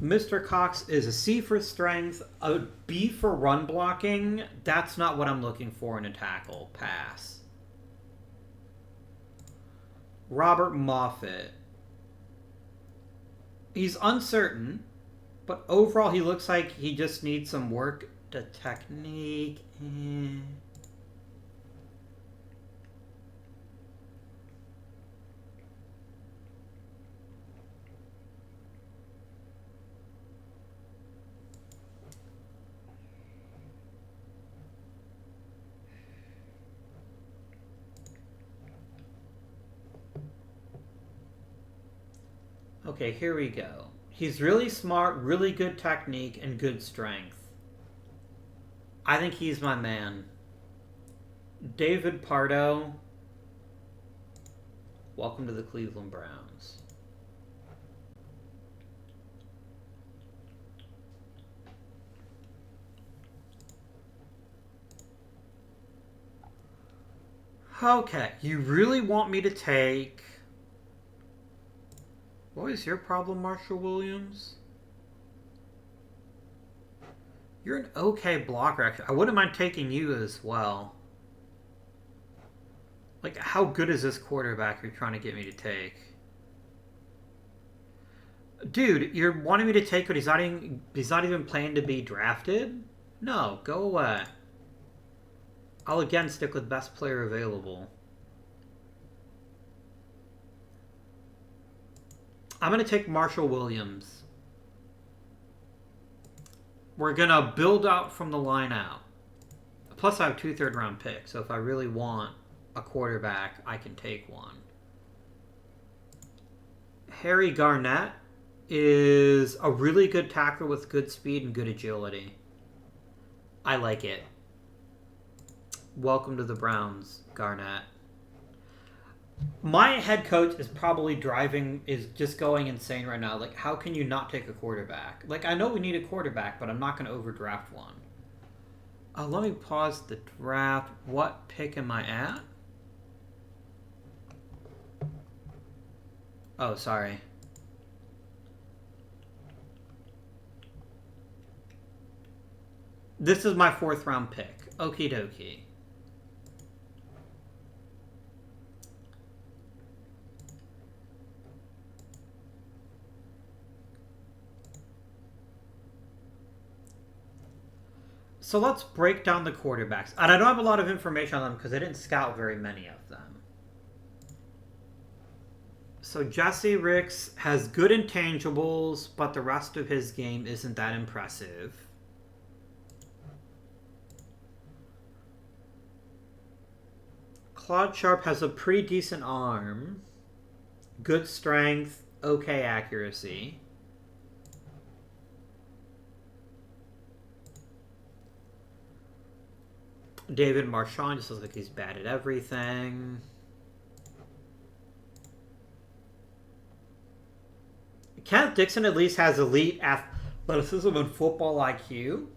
Mr. Cox is a C for strength, a B for run blocking. That's not what I'm looking for in a tackle. Pass. Robert Moffett. He's uncertain, but overall he looks like he just needs some work. The technique. Okay, here we go. He's really smart, really good technique, and good strength. I think he's my man. David Pardo. Welcome to the Cleveland Browns. Okay, you really want me to take... What is your problem, Marshall Williams? You're an okay blocker, actually. I wouldn't mind taking you as well. Like, how good is this quarterback you're trying to get me to take? Dude, you're wanting me to take what he's not even planning to be drafted? No, go away. I'll again stick with best player available. I'm going to take Marshall Williams. We're going to build out from the line out. Plus, I have 2 third-round picks, so if I really want a quarterback, I can take one. Harry Garnett is a really good tackler with good speed and good agility. I like it. Welcome to the Browns, Garnett. My head coach is probably just going insane right now. Like, how can you not take a quarterback? Like, I know we need a quarterback, but I'm not going to overdraft one. Let me pause the draft. What pick am I at? Oh, sorry. This is my 4th round pick. Okie dokie. So let's break down the quarterbacks. And I don't have a lot of information on them because I didn't scout very many of them. So Jesse Ricks has good intangibles, but the rest of his game isn't that impressive. Claude Sharp has a pretty decent arm, good strength, okay accuracy. David Marchand just looks like he's bad at everything. Kenneth Dixon at least has elite athleticism and football IQ.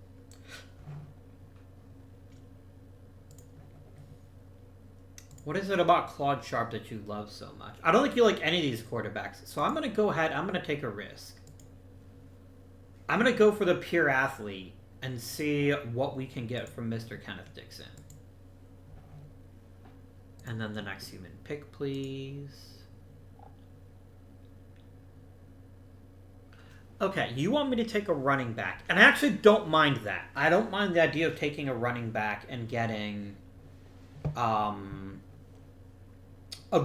What is it about Claude Sharp that you love so much? I don't think you like any of these quarterbacks, so I'm going to go ahead. I'm going to take a risk. I'm going to go for the pure athlete and see what we can get from Mr. Kenneth Dixon. And then the next human pick, please. Okay, you want me to take a running back. And I actually don't mind that. I don't mind the idea of taking a running back and getting a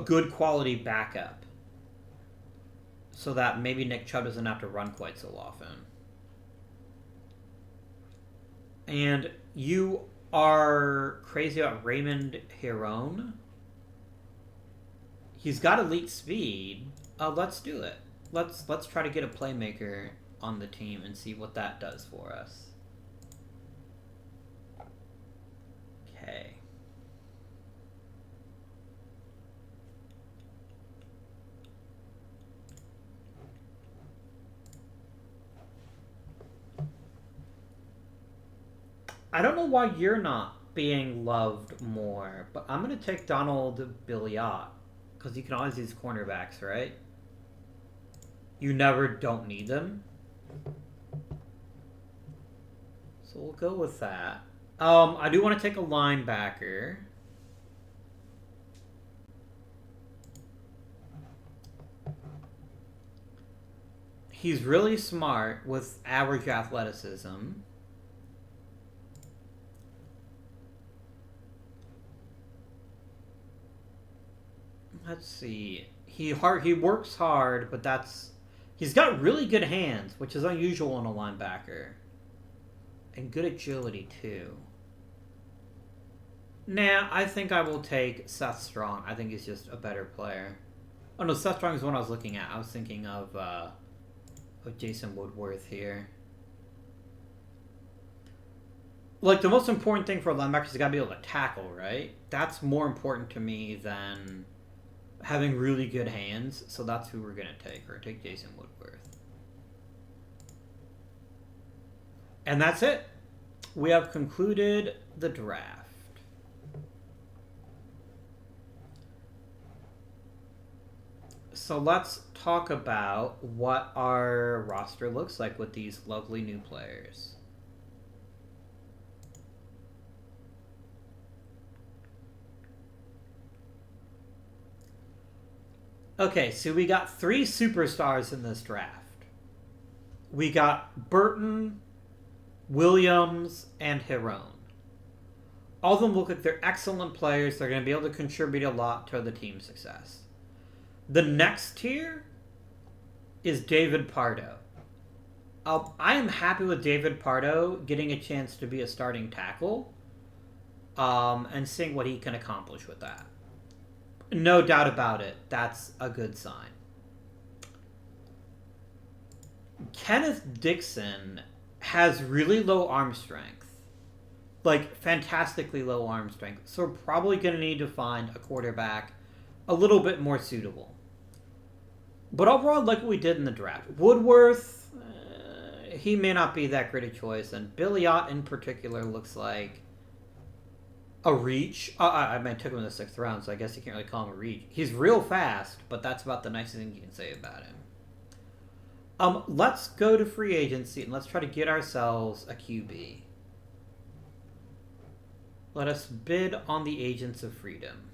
good quality backup. So that maybe Nick Chubb doesn't have to run quite so often. And you are crazy about Raymond Hirone. He's got elite speed. Let's do it. Let's try to get a playmaker on the team and see what that does for us. Okay. I don't know why you're not being loved more, but I'm going to take Donald Billiot because you can always use cornerbacks, right? You never don't need them. So we'll go with that. I do want to take a linebacker. He's really smart with average athleticism. Let's see. He works hard, but he's got really good hands, which is unusual in a linebacker. And good agility, too. Nah, I think I will take Seth Strong. I think he's just a better player. Oh, no, Seth Strong is the one I was looking at. I was thinking of Jason Woodworth here. Like, the most important thing for a linebacker is you gotta be able to tackle, right? That's more important to me than having really good hands, so that's who we're going to take. We're going to take Jason Woodworth. And that's it. We have concluded the draft. So let's talk about what our roster looks like with these lovely new players. Okay, so we got 3 superstars in this draft. We got Burton, Williams, and Hirone. All of them look like they're excellent players. They're going to be able to contribute a lot to the team's success. The next tier is David Pardo. I am happy with David Pardo getting a chance to be a starting tackle, and seeing what he can accomplish with that. No doubt about it. That's a good sign. Kenneth Dixon has really low arm strength. Like, fantastically low arm strength. So we're probably going to need to find a quarterback a little bit more suitable. But overall, like what we did in the draft. Woodworth, he may not be that great a choice. And Billy Ott in particular looks like a reach. I took him in the 6th round, so I guess you can't really call him a reach. He's real fast, but that's about the nicest thing you can say about him. Let's go to free agency and let's try to get ourselves a QB. Let us bid on the Agents of Freedom.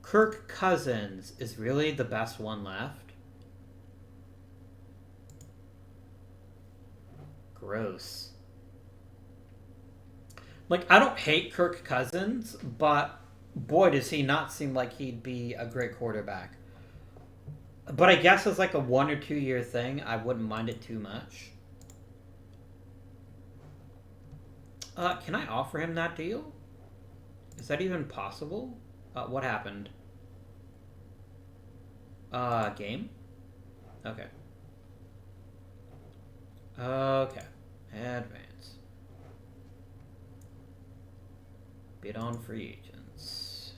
Kirk Cousins is really the best one left. Gross. Like, I don't hate Kirk Cousins, but boy, does he not seem like he'd be a great quarterback. But I guess it's like a 1 or 2 year thing. I wouldn't mind it too much. Can I offer him that deal? Is that even possible? What happened? Game? Okay. Okay. Advance. Bid on free agents.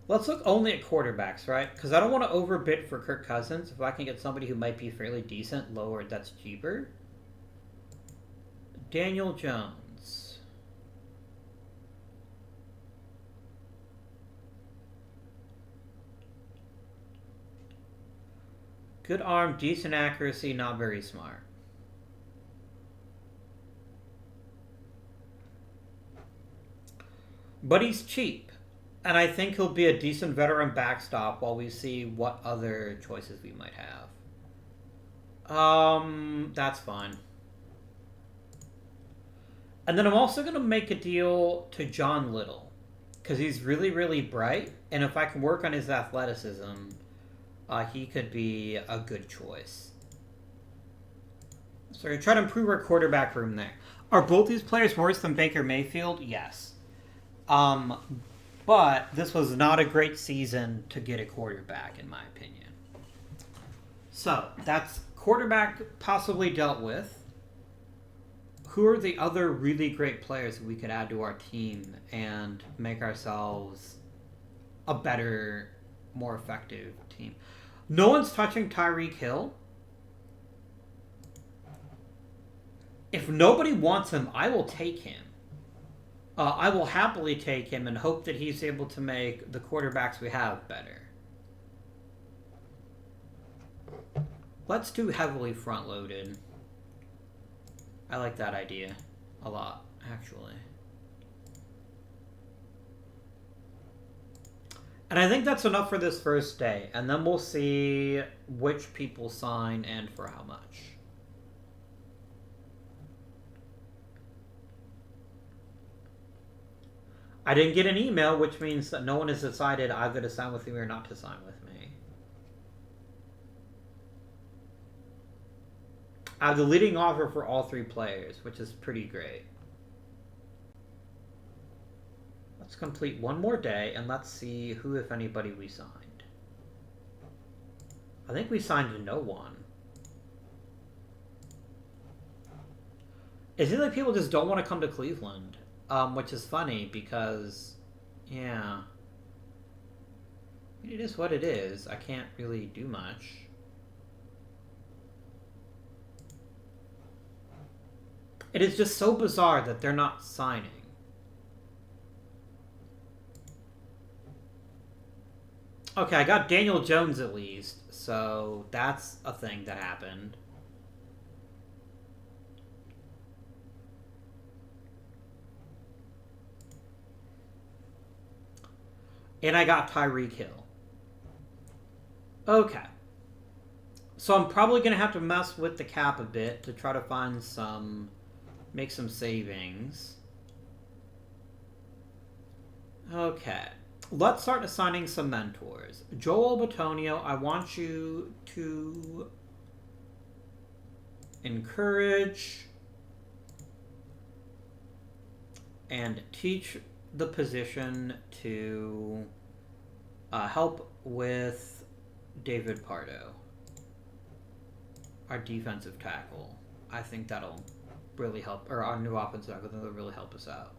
Let's look only at quarterbacks, right? Because I don't want to overbid for Kirk Cousins. If I can get somebody who might be fairly decent, lower, that's cheaper. Daniel Jones. Good arm, decent accuracy, not very smart. But he's cheap. And I think he'll be a decent veteran backstop while we see what other choices we might have. That's fine. And then I'm also going to make a deal to John Little. Because he's really, really bright. And if I can work on his athleticism, he could be a good choice. So we're going to try to improve our quarterback room there. Are both these players worse than Baker Mayfield? Yes. But this was not a great season to get a quarterback, in my opinion. So, that's quarterback possibly dealt with. Who are the other really great players that we could add to our team and make ourselves a better, more effective team? No one's touching Tyreek Hill. If nobody wants him, I will take him. I will happily take him and hope that he's able to make the quarterbacks we have better. Let's do heavily front-loaded. I like that idea a lot, actually. And I think that's enough for this first day. And then we'll see which people sign and for how much. I didn't get an email, which means that no one has decided either to sign with me or not to sign with me. I have the leading offer for all 3 players, which is pretty great. Let's complete one more day, and let's see who, if anybody, we signed. I think we signed no one. It seems like people just don't want to come to Cleveland. Which is funny because, yeah, it is what it is. I can't really do much. It is just so bizarre that they're not signing. Okay, I got Daniel Jones at least, so that's a thing that happened. And I got Tyreek Hill. Okay. So I'm probably going to have to mess with the cap a bit to try to find make some savings. Okay. Let's start assigning some mentors. Joel Batonio, I want you to encourage and teach the position to help with David Pardo, our defensive tackle. I think that'll really help, or our new offensive tackle, that'll really help us out.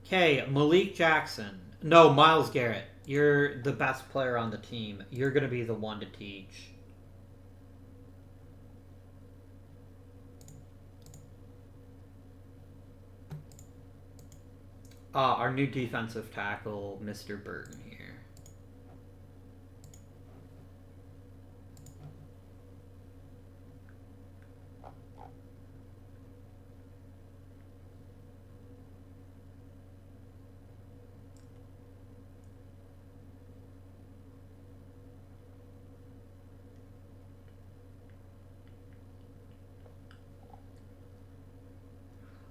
Okay, Malik Jackson. No, Myles Garrett. You're the best player on the team. You're going to be the one to teach. Our new defensive tackle, Mr. Burton here.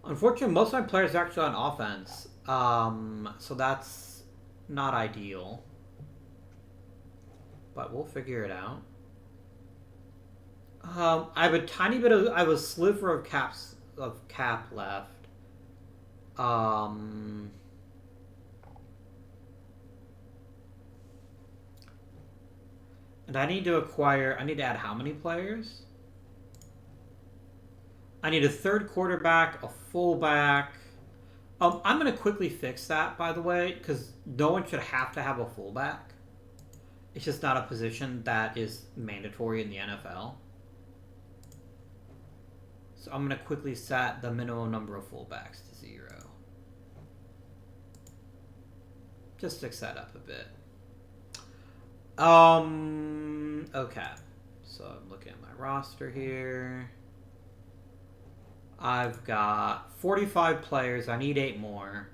Unfortunately, most of my players are actually on offense. So that's not ideal. But we'll figure it out. I have a tiny bit of... I have a sliver of cap left. And I need to acquire... I need to add how many players? I need a third quarterback, a fullback. I'm going to quickly fix that, by the way, because no one should have to have a fullback. It's just not a position that is mandatory in the NFL. So I'm going to quickly set the minimum number of fullbacks to 0. Just fix that up a bit. Okay. So I'm looking at my roster here. I've got 45 players. I need 8 more.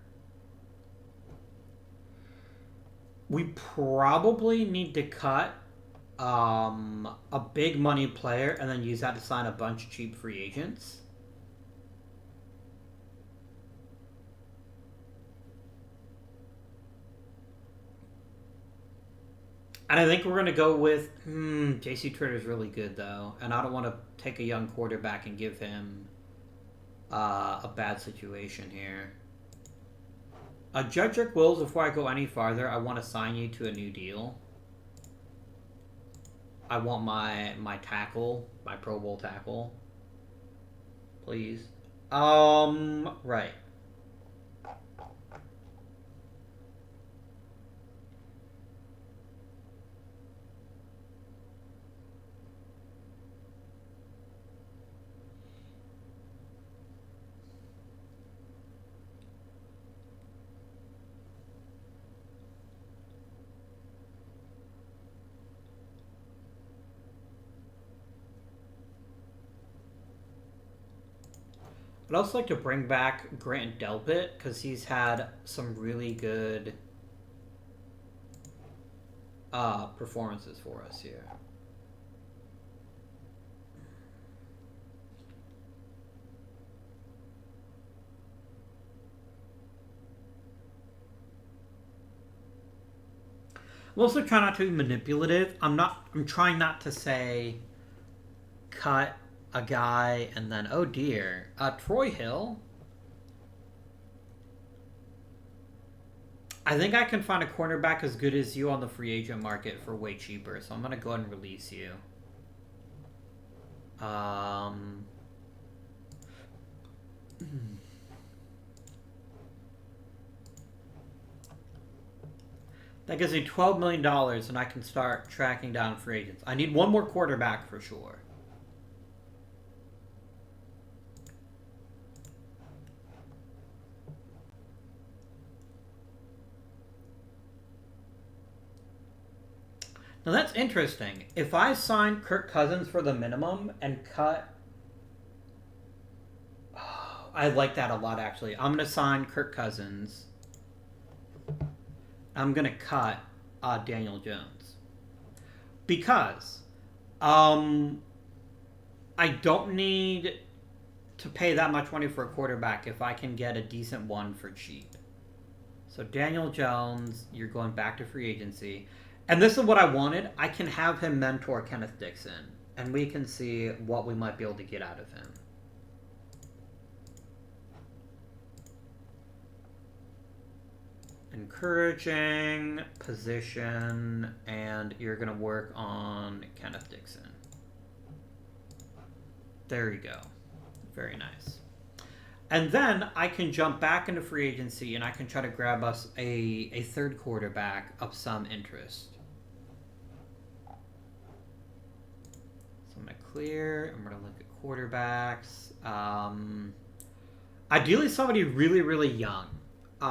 We probably need to cut a big money player and then use that to sign a bunch of cheap free agents. And I think we're going to go with... J.C. Tritter's really good, though. And I don't want to take a young quarterback and give him... a bad situation here. Jedrick Wills, before I go any farther, I want to sign you to a new deal. I want my tackle, my Pro Bowl tackle. Please. Right. I'd also like to bring back Grant Delpit because he's had some really good performances for us here. I'm also trying not to be manipulative. I'm trying not to say cut a guy and then, oh dear, Troy Hill. I think I can find a cornerback as good as you on the free agent market for way cheaper, so I'm going to go ahead and release you. That gives me $12 million and I can start tracking down free agents. I need one more quarterback for sure. Now that's interesting. If I sign Kirk Cousins for the minimum and cut... Oh, I like that a lot, actually. I'm going to sign Kirk Cousins. I'm going to cut Daniel Jones. Because I don't need to pay that much money for a quarterback if I can get a decent one for cheap. So Daniel Jones, you're going back to free agency. And this is what I wanted. I can have him mentor Kenneth Dixon, and we can see what we might be able to get out of him. Encouraging, position, and you're going to work on Kenneth Dixon. There you go. Very nice. And then I can jump back into free agency and I can try to grab us a third quarterback of some interest. So I'm going to clear. I'm going to look at quarterbacks. Ideally somebody really, really young.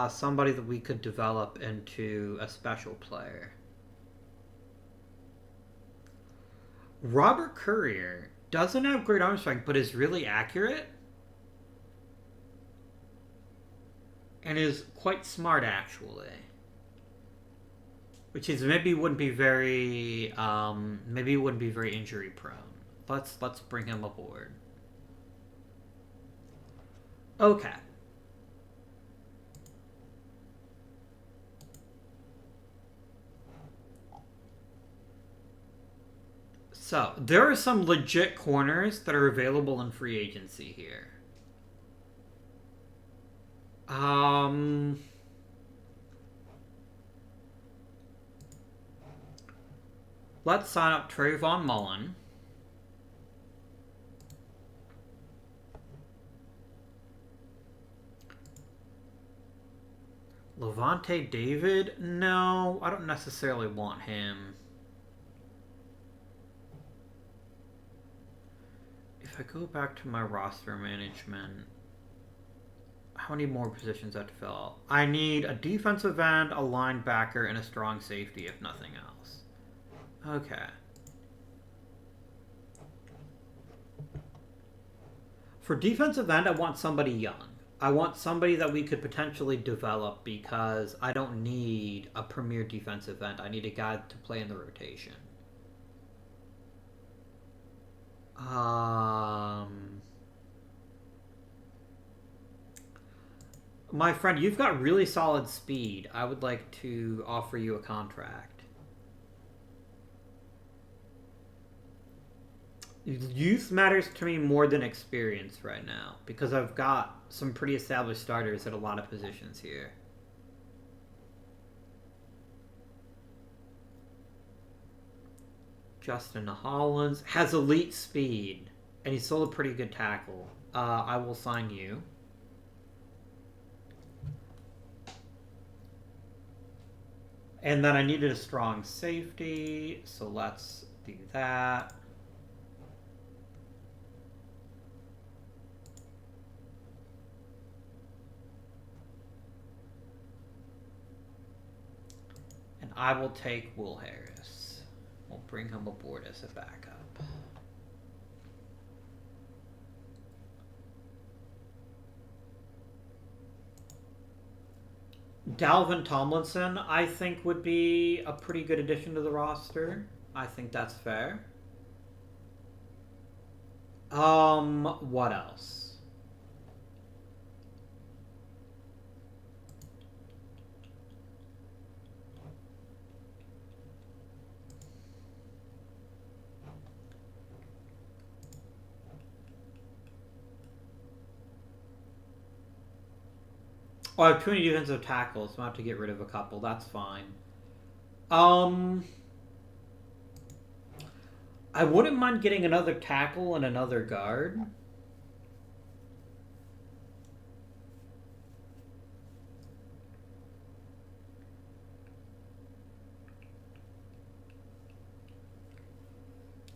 Somebody that we could develop into a special player. Robert Courier doesn't have great arm strength, but is really accurate. And is quite smart, actually. Which is maybe wouldn't be very injury prone. Let's bring him aboard. Okay. So, there are some legit corners that are available in free agency here. Let's sign up Trayvon Mullen. Levante David? No, I don't necessarily want him. If I go back to my roster management, how many more positions I have to fill out? I need a defensive end, a linebacker, and a strong safety, if nothing else. Okay. For defensive end, I want somebody young. I want somebody that we could potentially develop because I don't need a premier defensive end. I need a guy to play in the rotation. My friend, you've got really solid speed. I would like to offer you a contract. Youth matters to me more than experience right now because I've got some pretty established starters at a lot of positions here. Justin Hollins has elite speed, and he's still a pretty good tackle. I will sign you. And then I needed a strong safety, so let's do that. And I will take Will Harris. We'll bring him aboard as a backup. Dalvin Tomlinson, I think, would be a pretty good addition to the roster. I think that's fair. What else? Oh, I have too many defensive tackles, so I have to get rid of a couple. That's fine. I wouldn't mind getting another tackle and another guard.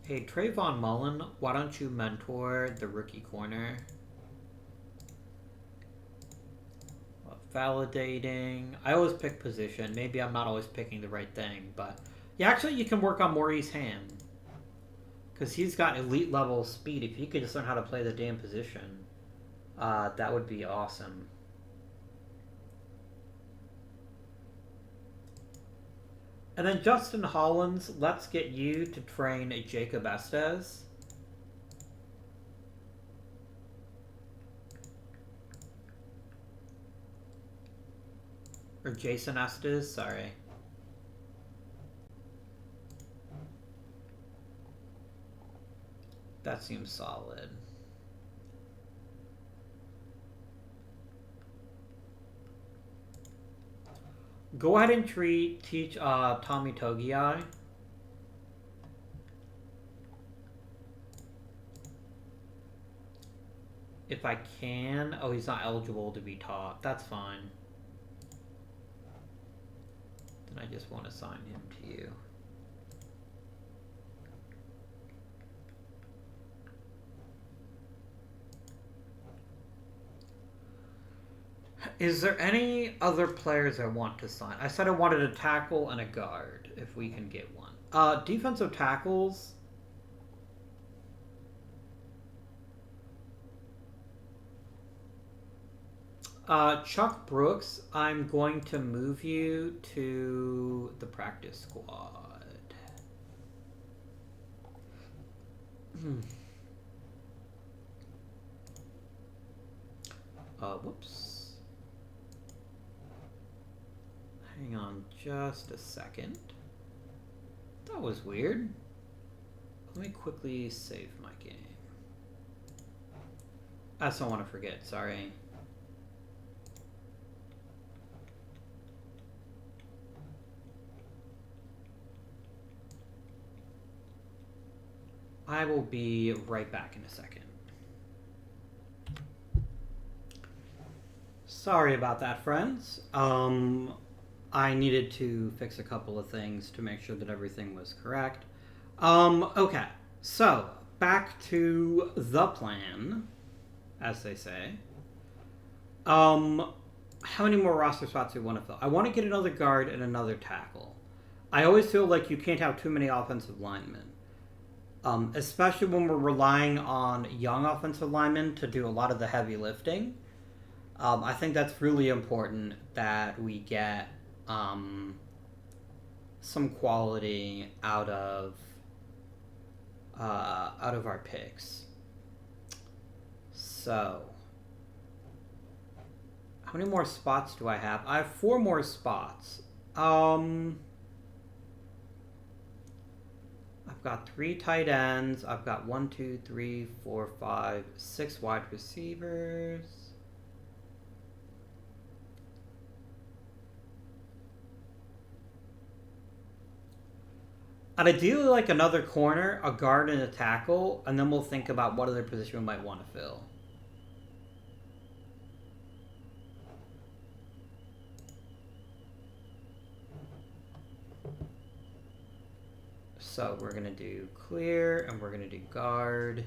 Hey, Trayvon Mullen, why don't you mentor the rookie corner? Validating. I always pick position. Maybe I'm not always picking the right thing, but yeah, actually you can work on Maurice Ham because he's got elite level speed. If you could just learn how to play the damn position, that would be awesome. And then Justin Hollins, let's get you to train Jacob Estes. Or Jason Estes, sorry. That seems solid. Go ahead and teach Tommy Togiai. If I can. Oh, he's not eligible to be taught. That's fine. Then I just want to assign him to you. Is there any other players I want to sign? I said I wanted a tackle and a guard, if we can get one. Defensive tackles. Chuck Brooks, I'm going to move you to the practice squad. Whoops. Hang on just a second. That was weird. Let me quickly save my game. I just don't want to forget, sorry. I will be right back in a second. Sorry about that, friends. I needed to fix a couple of things to make sure that everything was correct. Okay, so back to the plan, as they say. How many more roster spots do you want to fill? I want to get another guard and another tackle. I always feel like you can't have too many offensive linemen. Especially when we're relying on young offensive linemen to do a lot of the heavy lifting. I think that's really important that we get some quality out of our picks. So, how many more spots do I have? I have 4 more spots. I've got 3 tight ends. I've got 1, 2, 3, 4, 5, 6 wide receivers. I'd ideally like another corner, a guard, and a tackle, and then we'll think about what other position we might want to fill. So we're going to do clear, and we're going to do guard.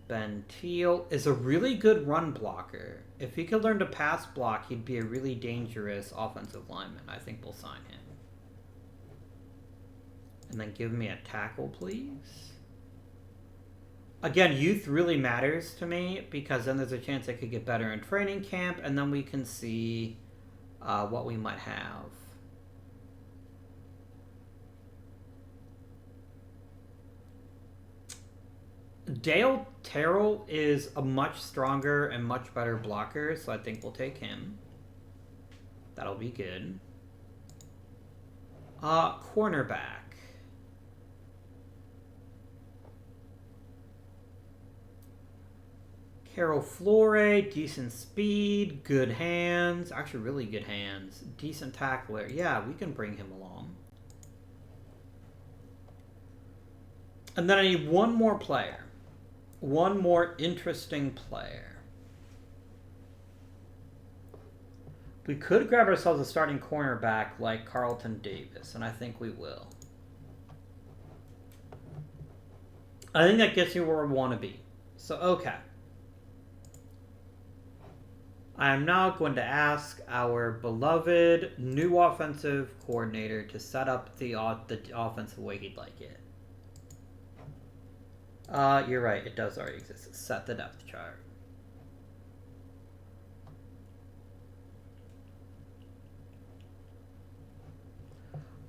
Ben Teal is a really good run blocker. If he could learn to pass block, he'd be a really dangerous offensive lineman. I think we'll sign him. And then give me a tackle, please. Again, youth really matters to me because then there's a chance I could get better in training camp, and then we can see what we might have. Dale Terrell is a much stronger and much better blocker, so I think we'll take him. That'll be good. Cornerback. Carol Flore, decent speed, good hands. Actually, really good hands. Decent tackler. Yeah, we can bring him along. And then I need one more player. One more interesting player. We could grab ourselves a starting cornerback like Carlton Davis, and I think we will. I think that gets you where we want to be. So, okay. I am now going to ask our beloved new offensive coordinator to set up the offense the way he'd like it. You're right. It does already exist. Set the depth chart.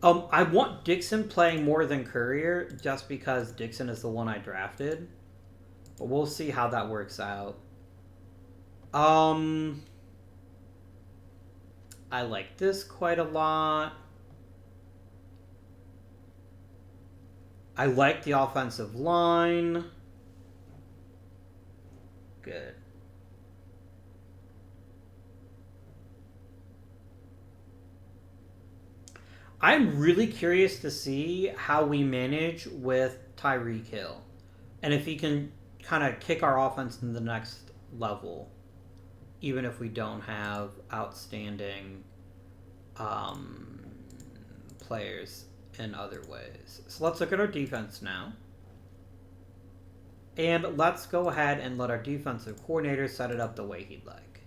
I want Dixon playing more than Courier just because Dixon is the one I drafted. But we'll see how that works out. I like this quite a lot. I like the offensive line. Good. I'm really curious to see how we manage with Tyreek Hill. And if he can kind of kick our offense in the next level, even if we don't have outstanding players in other ways. So let's look at our defense now. And let's go ahead and let our defensive coordinator set it up the way he'd like.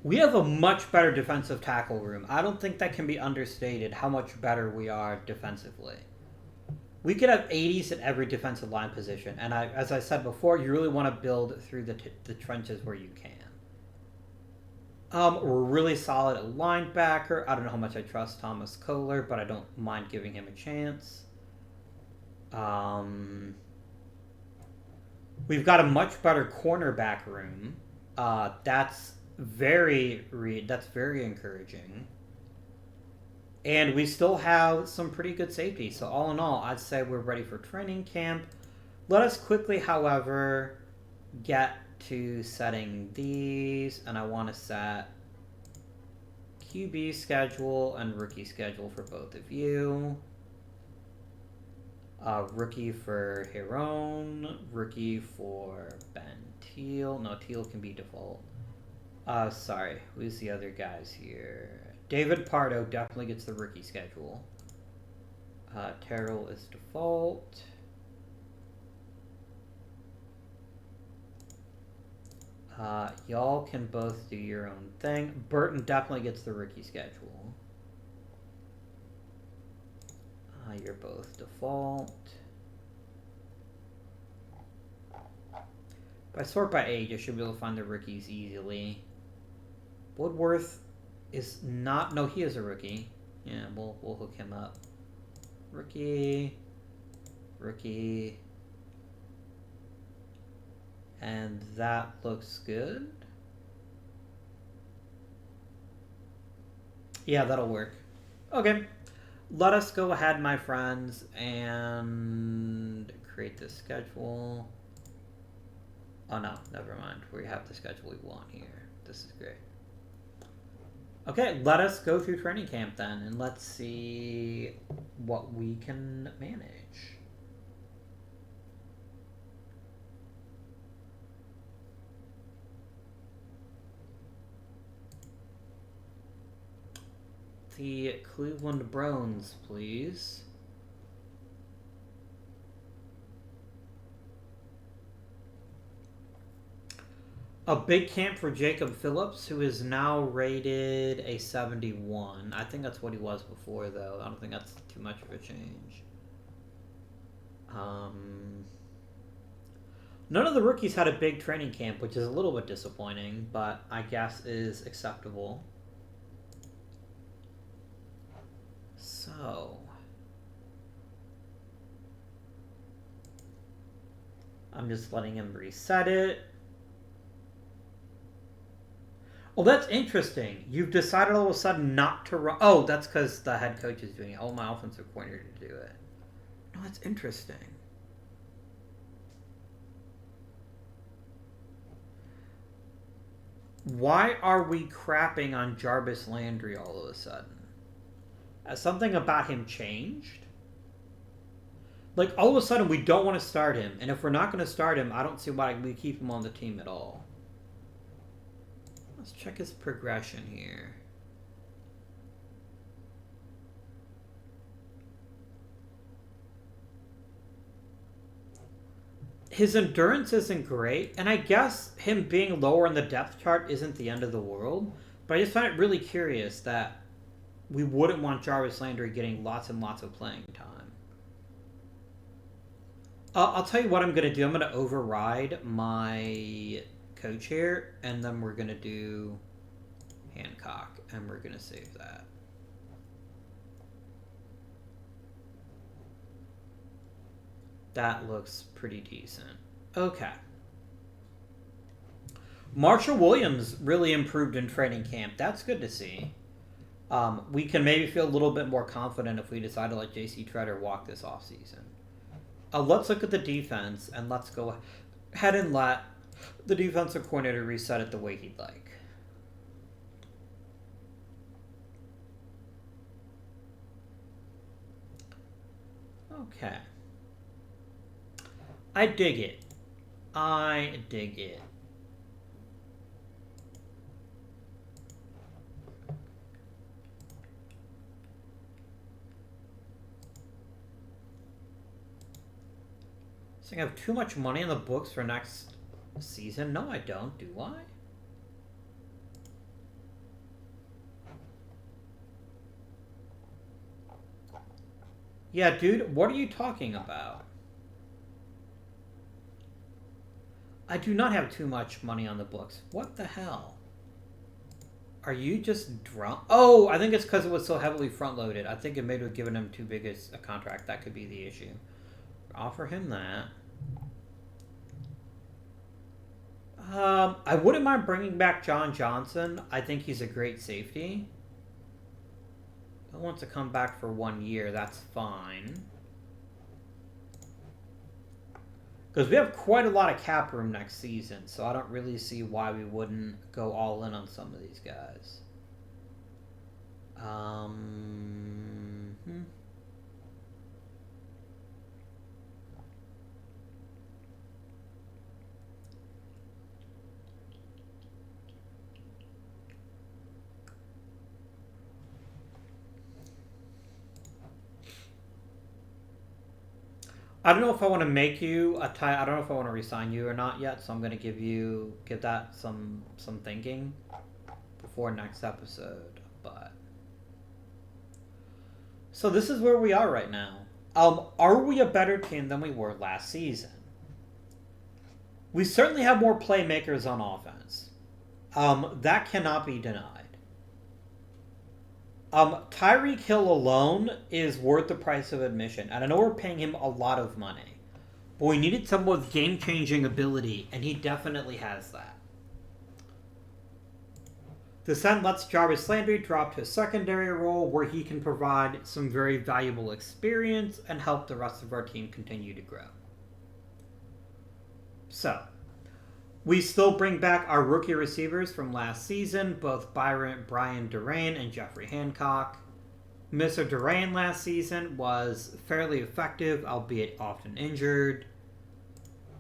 We have a much better defensive tackle room. I don't think that can be understated how much better we are defensively. We could have 80s at every defensive line position. And as I said before, you really want to build through the trenches where you can. We're really solid at linebacker. I don't know how much I trust Thomas Kohler, but I don't mind giving him a chance. We've got a much better cornerback room. That's very encouraging. And we still have some pretty good safety. So all in all, I'd say we're ready for training camp. Let us quickly, however, get to setting these. And I want to set QB schedule and rookie schedule for both of you. Rookie for Heron. Rookie for Ben Teal. No, Teal can be default. Sorry. Who's the other guys here? David Pardo definitely gets the rookie schedule. Terrell is default. Y'all can both do your own thing. Burton definitely gets the rookie schedule. You're both default. If I sort by age, I should be able to find the rookies easily. Woodworth is not... No, he is a rookie. Yeah, we'll hook him up. Rookie. Rookie. And that looks good. Yeah, that'll work. Okay. Let us go ahead, my friends, and create this schedule. Oh, no. Never mind. We have the schedule we want here. This is great. Okay, let us go through training camp then, and let's see what we can manage. The Cleveland Browns, please. A big camp for Jacob Phillips, who is now rated a 71. I think that's what he was before, though. I don't think that's too much of a change. None of the rookies had a big training camp, which is a little bit disappointing, but I guess is acceptable. So... I'm just letting him reset it. Oh, that's interesting. You've decided all of a sudden not to run. Oh, that's because the head coach is doing it. Oh, my offensive coordinator to do it. No, that's interesting. Why are we crapping on Jarvis Landry all of a sudden? Has something about him changed? Like, all of a sudden, we don't want to start him. And if we're not going to start him, I don't see why we keep him on the team at all. Let's check his progression here. His endurance isn't great, and I guess him being lower in the depth chart isn't the end of the world, but I just find it really curious that we wouldn't want Jarvis Landry getting lots and lots of playing time. I'll tell you what I'm going to do. I'm going to override my coach here, and then we're going to do Hancock, and we're going to save that. That looks pretty decent. Okay. Marshall Williams really improved in training camp. That's good to see. We can maybe feel a little bit more confident if we decide to let J.C. Treader walk this offseason. Let's look at the defense, and let's go ahead and let the defensive coordinator reset it the way he'd like. Okay. I dig it. I dig it. So I have too much money in the books for next season? No, I don't. Do I? Yeah, dude, what are you talking about? I do not have too much money on the books. What the hell? Are you just drunk? Oh, I think it's because it was so heavily front-loaded. I think it may have given him too big a contract. That could be the issue. Offer him that. I wouldn't mind bringing back John Johnson. I think he's a great safety. I want to come back for 1 year. That's fine. Because we have quite a lot of cap room next season, so I don't really see why we wouldn't go all in on some of these guys. I don't know if I want to make you a I don't know if I want to resign you or not yet, so I'm going to give that some thinking before next episode. But so this is where we are right now. Are we a better team than we were last season? We certainly have more playmakers on offense. That cannot be denied. Tyreek Hill alone is worth the price of admission. And I know we're paying him a lot of money. But we needed someone with game-changing ability, and he definitely has that. This then lets Jarvis Landry drop to a secondary role where he can provide some very valuable experience and help the rest of our team continue to grow. So, we still bring back our rookie receivers from last season, both Brian Durain and Jeffrey Hancock. Mr. Durain last season was fairly effective, albeit often injured,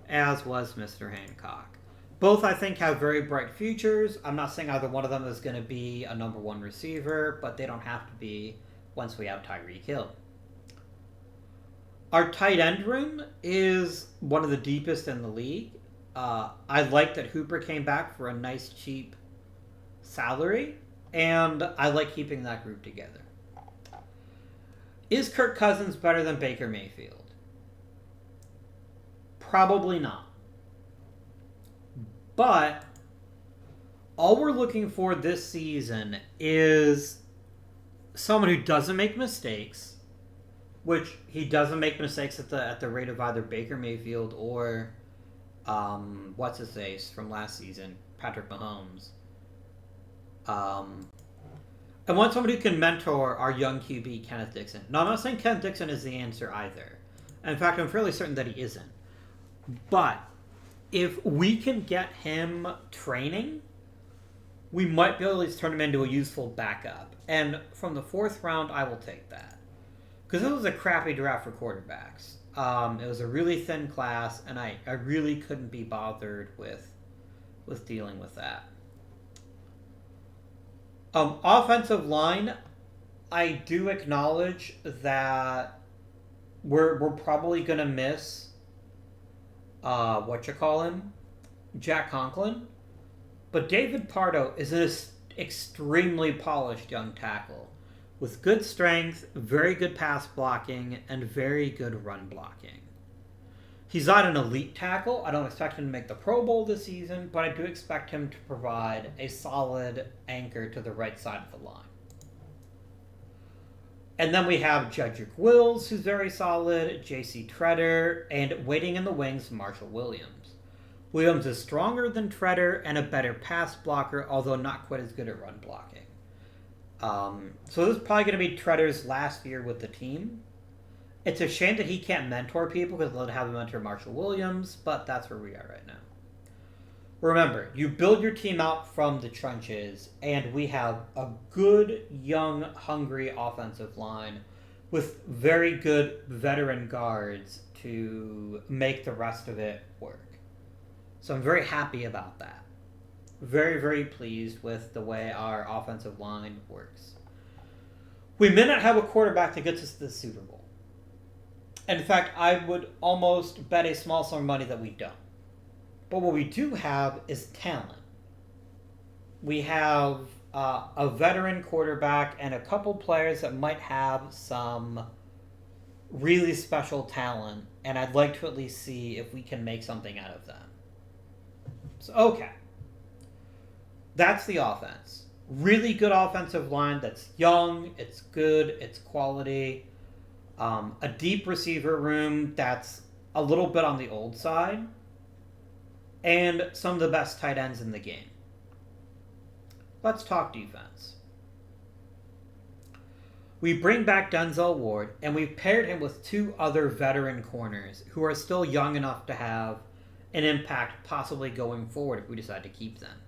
as was Mr. Hancock. Both, I think, have very bright futures. I'm not saying either one of them is going to be a number one receiver, but they don't have to be once we have Tyreek Hill. Our tight end room is one of the deepest in the league. I like that Hooper came back for a nice, cheap salary, and I like keeping that group together. Is Kirk Cousins better than Baker Mayfield? Probably not. But all we're looking for this season is someone who doesn't make mistakes, which he doesn't make mistakes at the rate of either Baker Mayfield or what's his face from last season, Patrick Mahomes. I want somebody who can mentor our young QB, Kenneth Dixon. No, I'm not saying Kenneth Dixon is the answer either. In fact, I'm fairly certain that he isn't. But if we can get him training, we might be able to turn him into a useful backup. And from the 4th round, I will take that. Because this was a crappy draft for quarterbacks. It was a really thin class, and I really couldn't be bothered with dealing with that. Offensive line, I do acknowledge that we're probably going to miss Jack Conklin. But David Pardo is an extremely polished young tackle with good strength, very good pass blocking, and very good run blocking. He's not an elite tackle. I don't expect him to make the Pro Bowl this season, but I do expect him to provide a solid anchor to the right side of the line. And then we have Jedrick Wills, who's very solid, J.C. Treader, and waiting in the wings, Marshall Williams. Williams is stronger than Treader and a better pass blocker, although not quite as good at run blocking. So this is probably going to be Treader's last year with the team. It's a shame that he can't mentor people because they'll have him mentor Marshall Williams, but that's where we are right now. Remember, you build your team out from the trenches, and we have a good, young, hungry offensive line with very good veteran guards to make the rest of it work. So I'm very happy about that. Very, very pleased with the way our offensive line works. We may not have a quarterback that gets us to the Super Bowl. In fact, I would almost bet a small sum of money that we don't. But what we do have is talent. We have a veteran quarterback and a couple players that might have some really special talent, and I'd like to at least see if we can make something out of them. So, okay. That's the offense. Really good offensive line that's young, it's good, it's quality. A deep receiver room that's a little bit on the old side. And some of the best tight ends in the game. Let's talk defense. We bring back Denzel Ward, and we've paired him with two other veteran corners who are still young enough to have an impact possibly going forward if we decide to keep them.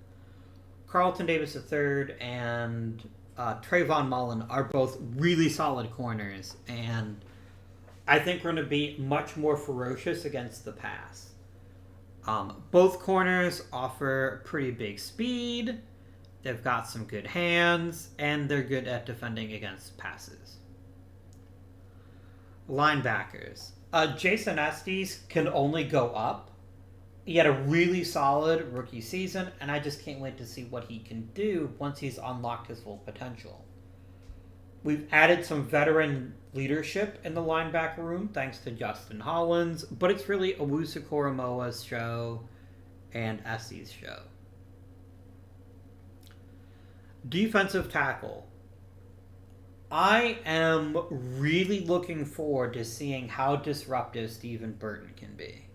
Carlton Davis III and Trayvon Mullen are both really solid corners, and I think we're going to be much more ferocious against the pass. Both corners offer pretty big speed, they've got some good hands, and they're good at defending against passes. Linebackers. Jason Estes can only go up. He had a really solid rookie season, and I just can't wait to see what he can do once he's unlocked his full potential. We've added some veteran leadership in the linebacker room thanks to Justin Hollins, but it's really Owusu Koromoa's show and Estes' show. Defensive tackle. I am really looking forward to seeing how disruptive Stephen Burton can be.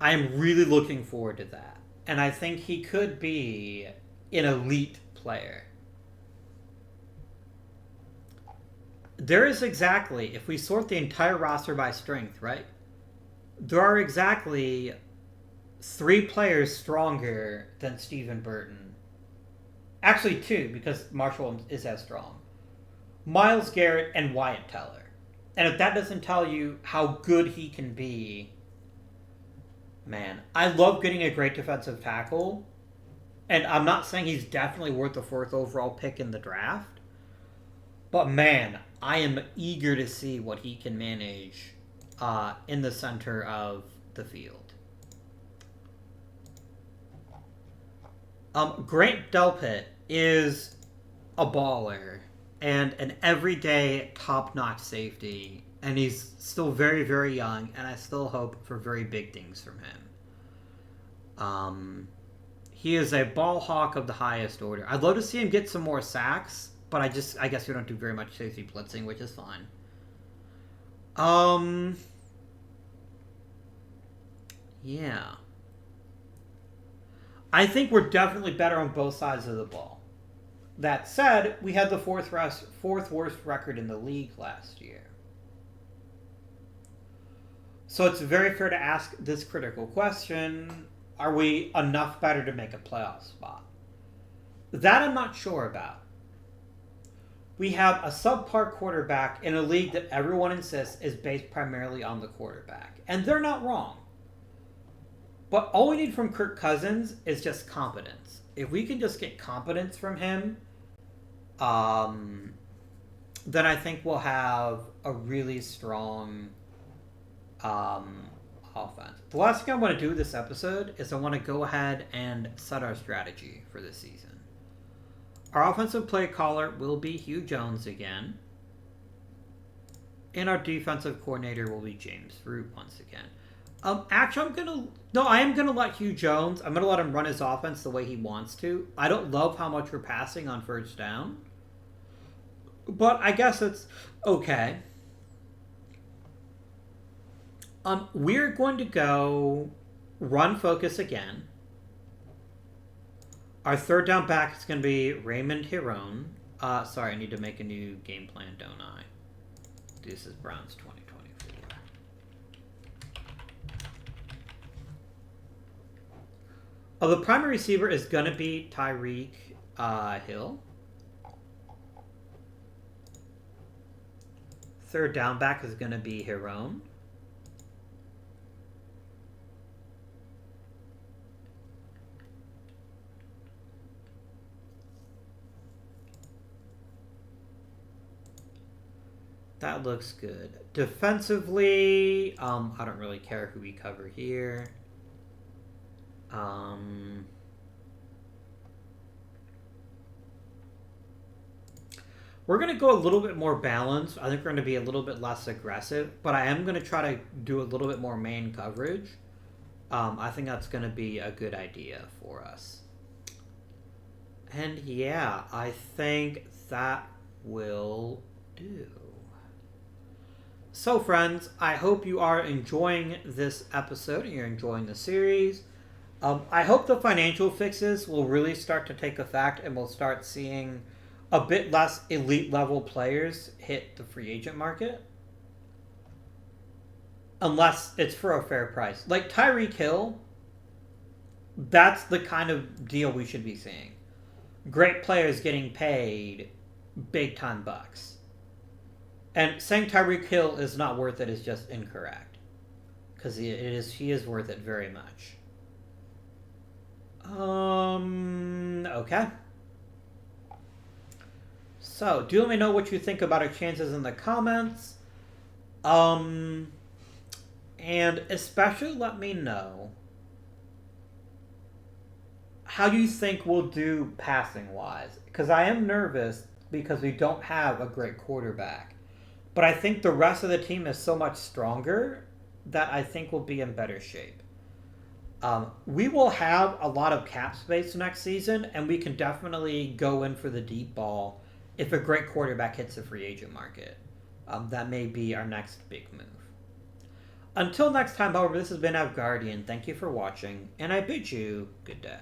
I am really looking forward to that. And I think he could be an elite player. There is exactly, if we sort the entire roster by strength, right? There are exactly 3 players stronger than Stephen Burton. Actually 2, because Marshall is as strong. Myles Garrett and Wyatt Teller. And if that doesn't tell you how good he can be, man, I love getting a great defensive tackle. And I'm not saying he's definitely worth the 4th overall pick in the draft. But man, I am eager to see what he can manage in the center of the field. Grant Delpit is a baller and an everyday top-notch safety. And he's still very, very young, and I still hope for very big things from him. He is a ball hawk of the highest order. I'd love to see him get some more sacks, but I guess we don't do very much safety blitzing, which is fine. Yeah. I think we're definitely better on both sides of the ball. That said, we had the fourth worst record in the league last year. So it's very fair to ask this critical question: are we enough better to make a playoff spot? That I'm not sure about. We have a subpar quarterback in a league that everyone insists is based primarily on the quarterback. And they're not wrong. But all we need from Kirk Cousins is just competence. If we can just get competence from him, then I think we'll have a really strong offense. The last thing I want to do with this episode is I want to go ahead and set our strategy for this season. Our offensive play caller will be Hugh Jones again. And our defensive coordinator will be James Root once again. Actually, I am gonna let Hugh Jones. I'm gonna let him run his offense the way he wants to. I don't love how much we're passing on first down, but I guess it's okay. We're going to go run focus again. Our third down back is going to be Raymond Hiron. Sorry, I need to make a new game plan, don't I? This is Browns 2024. The primary receiver is going to be Tyreek Hill. Third down back is going to be Hiron. That looks good. Defensively, I don't really care who we cover here. We're going to go a little bit more balanced. I think we're going to be a little bit less aggressive, but I am going to try to do a little bit more man coverage. I think that's going to be a good idea for us. And yeah, I think that will do. So friends, I hope you are enjoying this episode and you're enjoying the series. I hope the financial fixes will really start to take effect and we'll start seeing a bit less elite level players hit the free agent market. Unless it's for a fair price. Like Tyreek Hill, that's the kind of deal we should be seeing. Great players getting paid big time bucks. And saying Tyreek Hill is not worth it is just incorrect. Because he is worth it very much. Okay. So, do let me know what you think about our chances in the comments. And especially let me know how you think we'll do passing-wise. Because I am nervous because we don't have a great quarterback. But I think the rest of the team is so much stronger that I think we'll be in better shape. We will have a lot of cap space next season, and we can definitely go in for the deep ball if a great quarterback hits the free agent market. That may be our next big move. Until next time, however, this has been Guardian. Thank you for watching, and I bid you good day.